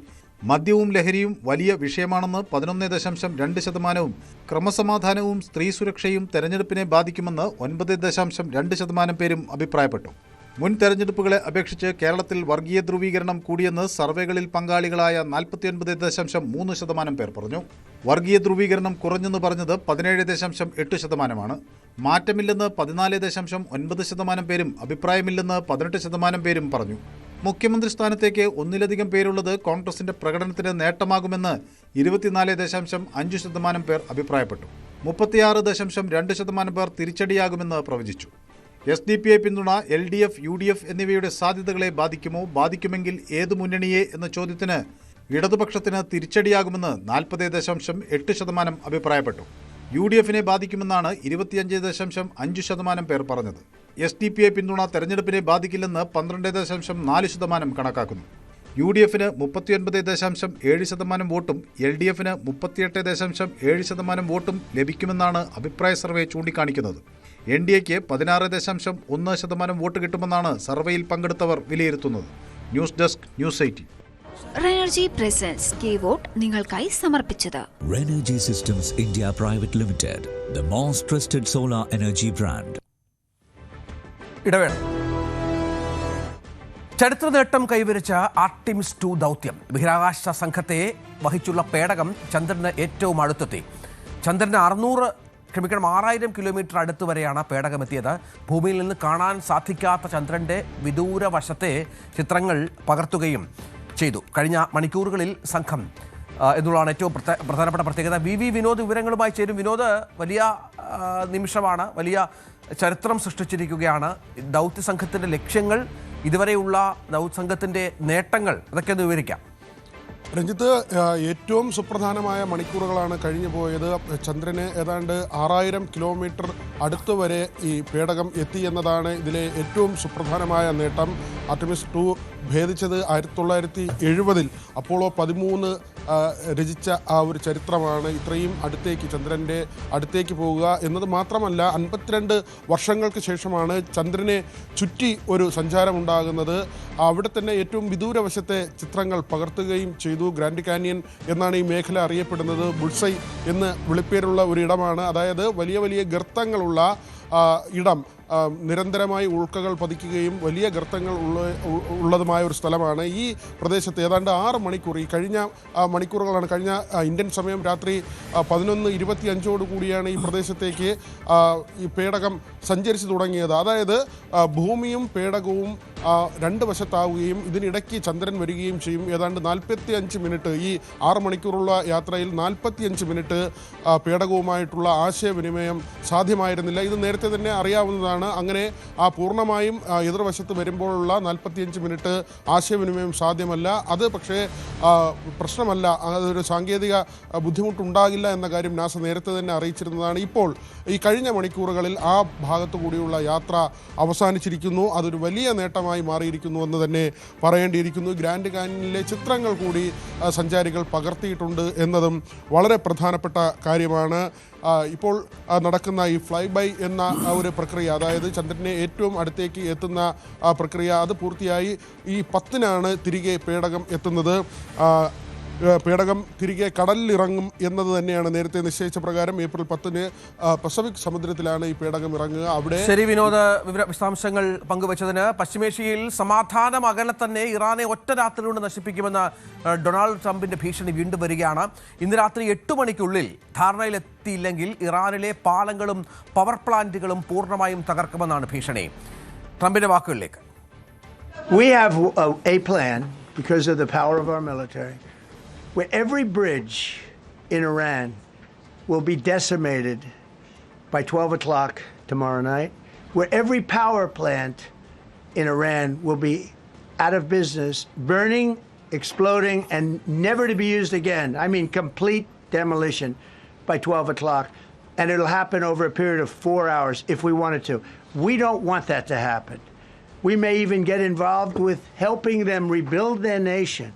മദ്യവും ലഹരിയും വലിയ വിഷയമാണെന്ന് 11.2%, ക്രമസമാധാനവും സ്ത്രീ സുരക്ഷയും തെരഞ്ഞെടുപ്പിനെ ബാധിക്കുമെന്ന് 9.2% പേരും അഭിപ്രായപ്പെട്ടു. മുൻ തെരഞ്ഞെടുപ്പുകളെ അപേക്ഷിച്ച് കേരളത്തിൽ വർഗീയ ധ്രുവീകരണം കൂടിയെന്ന് സർവേകളിൽ പങ്കാളികളായ 49.3% പേർ പറഞ്ഞു. വർഗീയ ധ്രുവീകരണം കുറഞ്ഞെന്ന് പറഞ്ഞത് 17.8%. മാറ്റമില്ലെന്ന് 14.9% പേരും അഭിപ്രായമില്ലെന്ന് 18% പേരും പറഞ്ഞു. മുഖ്യമന്ത്രി സ്ഥാനത്തേക്ക് ഒന്നിലധികം പേരുള്ളത് കോൺഗ്രസിന്റെ പ്രകടനത്തിന് നേട്ടമാകുമെന്ന് 24.5% പേർ അഭിപ്രായപ്പെട്ടു. 36.2% പേർ തിരിച്ചടിയാകുമെന്ന് പ്രവചിച്ചു. SDPI പിന്തുണ LDF, UDF എന്നിവയുടെ സാധ്യതകളെ ബാധിക്കുമോ, ബാധിക്കുമെങ്കിൽ ഏത് മുന്നണിയെ എന്ന ചോദ്യത്തിന് ഇടതുപക്ഷത്തിന് തിരിച്ചടിയാകുമെന്ന് 40.8% അഭിപ്രായപ്പെട്ടു. UDFനെ ബാധിക്കുമെന്നാണ് 25.5% പേർ പറഞ്ഞത്. SDPI പിന്തുണ തെരഞ്ഞെടുപ്പിനെ ബാധിക്കില്ലെന്ന് 12.4% കണക്കാക്കുന്നു. UDFന് 39.7% വോട്ടും LDFന് 38.7% വോട്ടും ലഭിക്കുമെന്നാണ് അഭിപ്രായ സർവേ ചൂണ്ടിക്കാണിക്കുന്നത്. NDAക്ക് 16.1% വോട്ട് കിട്ടുമെന്നാണ് സർവേയിൽ പങ്കെടുത്തവർ വിലയിരുത്തുന്നത്. News desk, news 18. റെനർജി പ്രസൻസ് കേവോട്ട് നിങ്ങൾക്കായി സമർപ്പിച്ചത് Renergy Systems India Private Limited, the most trusted solar energy brand. ഇടവേള. ചരിത്ര നേട്ടം കൈവരിച്ച ആർട്ടിമിസ് 2 ദൗത്യം ബഹിരാകാശ സംഘത്തെ വഹിച്ചുള്ള പേടകം ചന്ദ്രന് ഏറ്റവും അടുത്തെത്തി. ചന്ദ്രന് 6,000 കിലോമീറ്റർ അടുത്ത് വരെയാണ് പേടകമെത്തിയത്. ഭൂമിയിൽ നിന്ന് കാണാൻ സാധിക്കാത്ത ചന്ദ്രന്റെ വിദൂര വശത്തെ ചിത്രങ്ങൾ പകർത്തുകയും ചെയ്തു. കഴിഞ്ഞ മണിക്കൂറുകളിൽ സംഘം എന്നുള്ളതാണ് ഏറ്റവും പ്രധാനപ്പെട്ട പ്രത്യേകത. VV വിനോദ് വിവരങ്ങളുമായി ചേരും. വിനോദ്, വലിയ നിമിഷമാണ്, വലിയ ചരിത്രം സൃഷ്ടിച്ചിരിക്കുകയാണ്. ദൗത്യ സംഘത്തിൻ്റെ ലക്ഷ്യങ്ങൾ, ഇതുവരെയുള്ള ദൗത്യ സംഘത്തിൻ്റെ നേട്ടങ്ങൾ, അതൊക്കെ ഒന്ന് വിവരിക്കാം. രഞ്ജിത്ത്, ഏറ്റവും സുപ്രധാനമായ മണിക്കൂറുകളാണ് കഴിഞ്ഞു പോയത്. ചന്ദ്രന് ഏതാണ്ട് 6000 കിലോമീറ്റർ അടുത്ത് വരെ ഈ പേടകം എത്തി എന്നതാണ് ഇതിലെ ഏറ്റവും സുപ്രധാനമായ നേട്ടം. ആർട്ടിമിസ് 2 ഭേദിച്ചത് 1970 അപ്പോളോ 13 രചിച്ച ആ ഒരു ചരിത്രമാണ് ഇത്രയും അടുത്തേക്ക് ചന്ദ്രൻ്റെ അടുത്തേക്ക് പോവുക എന്നത് മാത്രമല്ല 52 വർഷങ്ങൾക്ക് ശേഷമാണ് ചന്ദ്രനെ ചുറ്റി ഒരു സഞ്ചാരമുണ്ടാകുന്നത്. അവിടെ തന്നെ ഏറ്റവും വിദൂരവശത്തെ ചിത്രങ്ങൾ പകർത്തുകയും ചെയ്തു. ഗ്രാൻഡ് കാനിയൻ എന്നാണ് ഈ മേഖല അറിയപ്പെടുന്നത്. ബുൾസൈ എന്ന് വിളിപ്പേരുള്ള ഒരു ഇടമാണ്. അതായത് വലിയ വലിയ ഗർത്തങ്ങളുള്ള ഇടം, നിരന്തരമായി ഉൾക്കകൾ പതിക്കുകയും വലിയ ഗർത്തങ്ങൾ ഉള്ളതുമായ ഒരു സ്ഥലമാണ്. ഈ പ്രദേശത്ത് ഏതാണ്ട് 6 മണിക്കൂർ, ഈ കഴിഞ്ഞ മണിക്കൂറുകളാണ്, കഴിഞ്ഞ ഇന്ത്യൻ സമയം രാത്രി 11:25 കൂടിയാണ് ഈ പ്രദേശത്തേക്ക് ഈ പേടകം സഞ്ചരിച്ചു തുടങ്ങിയത്. അതായത് ഭൂമിയും പേടകവും 2 വശത്താവുകയും ഇതിനിടയ്ക്ക് ചന്ദ്രൻ വരികയും ചെയ്യും. ഏതാണ്ട് 45 മിനിറ്റ്, ഈ 6 മണിക്കൂറുള്ള യാത്രയിൽ 45 മിനിറ്റ് പേടകവുമായിട്ടുള്ള ആശയവിനിമയം സാധ്യമായിരുന്നില്ല. ഇത് നേരത്തെ തന്നെ അറിയാവുന്നതാണ്. അങ്ങനെ പൂർണ്ണമായും എതിർവശത്ത് വരുമ്പോഴുള്ള 45 മിനിറ്റ് ആശയവിനിമയം സാധ്യമല്ല. അത് പക്ഷേ പ്രശ്നമല്ല, അതൊരു സാങ്കേതിക ബുദ്ധിമുട്ടുണ്ടാകില്ല എന്ന കാര്യം നാസ നേരത്തെ തന്നെ അറിയിച്ചിരുന്നതാണ്. ഇപ്പോൾ ഈ കഴിഞ്ഞ മണിക്കൂറുകളിൽ ആ ഭാഗത്തു കൂടിയുള്ള യാത്ര അവസാനിച്ചിരിക്കുന്നു. അതൊരു വലിയ നേട്ടമായി മാറിയിരിക്കുന്നു എന്ന് തന്നെ പറയേണ്ടിയിരിക്കുന്നു. ഗ്രാൻഡ് കാനിയനിലെ ചിത്രങ്ങൾ കൂടി സഞ്ചാരികൾ പകർത്തിയിട്ടുണ്ട് എന്നതും വളരെ പ്രധാനപ്പെട്ട കാര്യമാണ്. ഇപ്പോൾ നടക്കുന്ന ഈ ഫ്ലൈ ബൈ എന്ന ഒരു പ്രക്രിയ, അതായത് ചന്ദ്രനെ ഏറ്റവും അടുത്തേക്ക് എത്തുന്ന പ്രക്രിയ, അത് പൂർത്തിയായി ഈ 10-നാണ് തിരികെ പേടകം എത്തുന്നത്. പേടകം തിരികെ കടലിലിറങ്ങും എന്നത് തന്നെയാണ് നേരത്തെ നിശ്ചയിച്ച പ്രകാരം. ഏപ്രിൽ 10-ന് പസഫിക് സമുദ്രത്തിലാണ് ഈ പേടകം ഇറങ്ങുക. അവിടെ ശരി വിനോദ്, വിശദാംശങ്ങൾ പങ്കുവച്ചതിന്. പശ്ചിമേഷ്യയിൽ സമാധാനം അകലെ തന്നെ ഇറാനെ ഒറ്റ രാത്രി കൊണ്ട് നശിപ്പിക്കുമെന്ന ഡൊണാൾഡ് ട്രംപിന്റെ ഭീഷണി വീണ്ടും വരികയാണ്. ഇന്ന് രാത്രി 8 മണിക്കുള്ളിൽ ധാരണയിലെത്തിയില്ലെങ്കിൽ ഇറാനിലെ പാലങ്ങളും പവർ പ്ലാന്റുകളും പൂർണ്ണമായും തകർക്കുമെന്നാണ് ഭീഷണി. ട്രംപിന്റെ വാക്കുകളിലേക്ക്. We have a plan because of the power of our military, where every bridge in Iran will be decimated by 12 o'clock tomorrow night, where every power plant in Iran will be out of business, burning, exploding, and never to be used again. I mean, complete demolition by 12 o'clock. And it'll happen over a period of 4 hours if we wanted to. We don't want that to happen. We may even get involved with helping them rebuild their nation.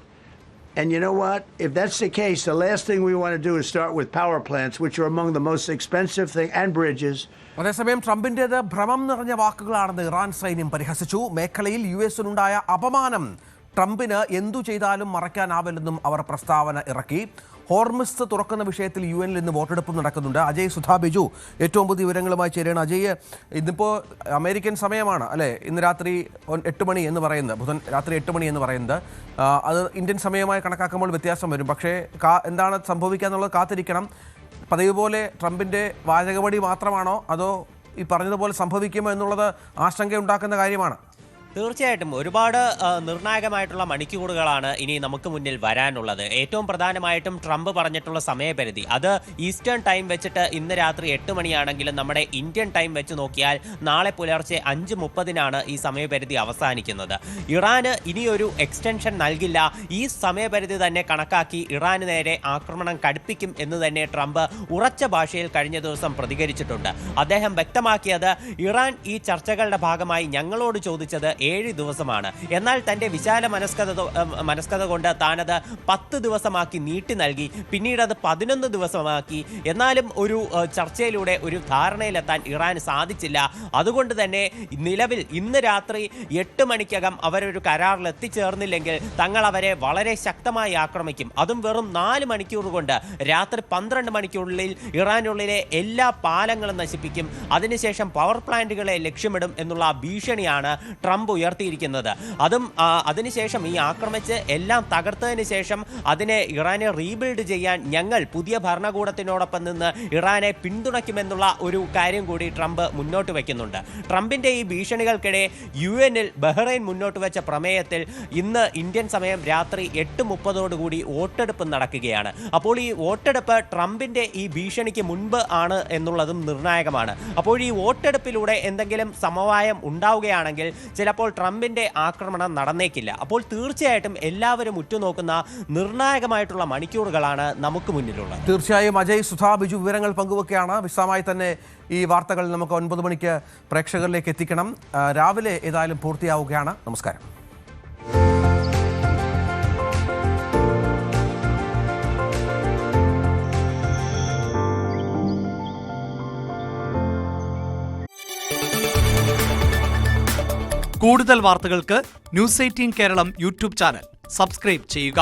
And you know what? If that's the case, the last thing we want to do is start with power plants, which are among the most expensive thing, and bridges. അതേസമയം ട്രംപിൻ്റേത് ഭ്രമം നിറഞ്ഞ വാക്കുകളാണെന്ന് Iran സൈന്യം പരിഹസിച്ചു. മേഖലയിൽ US-നുണ്ടായ അപമാനം ട്രംപിന് എന്തു ചെയ്താലും മറയ്ക്കാനാവില്ലെന്നും അവർ പ്രസ്താവന ഇറക്കി. ഹോർമിസ് തുറക്കുന്ന വിഷയത്തിൽ UN-ൽ ഇന്ന് വോട്ടെടുപ്പ് നടക്കുന്നുണ്ട്. അജയ് സുധാ ബിജു ഏറ്റവും പുതിയ വിവരങ്ങളുമായി ചേരുകയാണ്. അജയ്, ഇന്നിപ്പോൾ അമേരിക്കൻ സമയമാണ് അല്ലേ, ഇന്ന് രാത്രി 8 മണി എന്ന് പറയുന്നത്, ബുധൻ രാത്രി 8 മണി എന്ന് പറയുന്നത്. അത് ഇന്ത്യൻ സമയമായി കണക്കാക്കുമ്പോൾ വ്യത്യാസം വരും. പക്ഷേ എന്താണ് സംഭവിക്കുക എന്നുള്ളത് കാത്തിരിക്കണം. പതിവ് പോലെ ട്രംപിൻ്റെ വാചകമടി മാത്രമാണോ അതോ ഈ പറഞ്ഞതുപോലെ സംഭവിക്കുമോ എന്നുള്ളത് ആശങ്കയുണ്ടാക്കുന്ന കാര്യമാണ്. തീർച്ചയായിട്ടും ഒരുപാട് നിർണായകമായിട്ടുള്ള മണിക്കൂറുകളാണ് ഇനി നമുക്ക് മുന്നിൽ വരാനുള്ളത്. ഏറ്റവും പ്രധാനമായിട്ടും ട്രംപ് പറഞ്ഞിട്ടുള്ള സമയപരിധി, അത് ഈസ്റ്റേൺ ടൈം വെച്ചിട്ട് ഇന്ന് രാത്രി 8 മണിയാണെങ്കിലും നമ്മുടെ ഇന്ത്യൻ ടൈം വെച്ച് നോക്കിയാൽ നാളെ പുലർച്ചെ 5:30-നാണ് ഈ സമയപരിധി അവസാനിക്കുന്നത്. ഇറാന് ഇനിയൊരു എക്സ്റ്റൻഷൻ നൽകില്ല. ഈ സമയപരിധി തന്നെ കണക്കാക്കി ഇറാന് നേരെ ആക്രമണം കടുപ്പിക്കും എന്ന് തന്നെ ട്രംപ് ഉറച്ച ഭാഷയിൽ കഴിഞ്ഞ ദിവസം പ്രതികരിച്ചിട്ടുണ്ട്. അദ്ദേഹം വ്യക്തമാക്കിയത്, ഇറാൻ ഈ ചർച്ചകളുടെ ഭാഗമായി ഞങ്ങളോട് ചോദിച്ചത് 7 ദിവസമാണ്. എന്നാൽ തൻ്റെ വിശാല മനസ്കത കൊണ്ട് താനത് 10 ദിവസമാക്കി നീട്ടി നൽകി. പിന്നീട് അത് 11 ദിവസമാക്കി. എന്നാലും ഒരു ചർച്ചയിലൂടെ ഒരു ധാരണയിലെത്താൻ ഇറാന് സാധിച്ചില്ല. അതുകൊണ്ട് തന്നെ നിലവിൽ ഇന്ന് രാത്രി 8 മണിക്കകം അവരൊരു കരാറിൽ എത്തിച്ചേർന്നില്ലെങ്കിൽ തങ്ങൾ അവരെ വളരെ ശക്തമായി ആക്രമിക്കും. അതും വെറും 4 മണിക്കൂർ കൊണ്ട് രാത്രി 12 മണിക്കൂറിൽ ഇറാനുള്ളിലെ എല്ലാ പാലങ്ങളും നശിപ്പിക്കും. അതിനുശേഷം പവർ പ്ലാന്റുകളെ ലക്ഷ്യമിടും എന്നുള്ള ഭീഷണിയാണ് ട്രംപ് ഉയർത്തിയിരിക്കുന്നത്. അതും അതിനുശേഷം ഈ ആക്രമിച്ച് എല്ലാം തകർത്തതിന് ശേഷം ഇറാനെ റീബിൽഡ് ചെയ്യാൻ ഞങ്ങൾ പുതിയ ഭരണകൂടത്തിനോടൊപ്പം നിന്ന് ഇറാനെ പിന്തുണയ്ക്കുമെന്നുള്ള ഒരു കാര്യം കൂടി ട്രംപ് മുന്നോട്ട് വയ്ക്കുന്നുണ്ട്. ട്രംപിന്റെ ഈ ഭീഷണികൾക്കിടെ UN-ൽ ബഹ്റൈൻ മുന്നോട്ട് വെച്ച പ്രമേയത്തിൽ ഇന്ന് ഇന്ത്യൻ സമയം രാത്രി 8:30 വോട്ടെടുപ്പ് നടക്കുകയാണ്. അപ്പോൾ ഈ വോട്ടെടുപ്പ് ട്രംപിന്റെ ഈ ഭീഷണിക്ക് മുൻപ് ആണ് എന്നുള്ളതും നിർണായകമാണ്. അപ്പോൾ ഈ വോട്ടെടുപ്പിലൂടെ എന്തെങ്കിലും സമവായം ഉണ്ടാവുകയാണെങ്കിൽ ചിലപ്പോൾ ട്രംപിന്റെ ആക്രമണം നടന്നേക്കില്ല. അപ്പോൾ തീർച്ചയായിട്ടും എല്ലാവരും ഉറ്റുനോക്കുന്ന നിർണായകമായിട്ടുള്ള മണിക്കൂറുകളാണ് നമുക്ക് മുന്നിലുള്ളത്. തീർച്ചയായും അജയ് സുധാ ബിജു വിവരങ്ങൾ പങ്കുവെക്കുകയാണ്. വിശദമായി തന്നെ ഈ വാർത്തകൾ നമുക്ക് 9 മണിക്ക് പ്രേക്ഷകരിലേക്ക് എത്തിക്കണം. രാവിലെ ഏതായാലും പൂർത്തിയാവുകയാണ്. നമസ്കാരം. കൂടുതൽ വാർത്തകൾക്ക് News 18 Keralam YouTube channel subscribe ചെയ്യുക.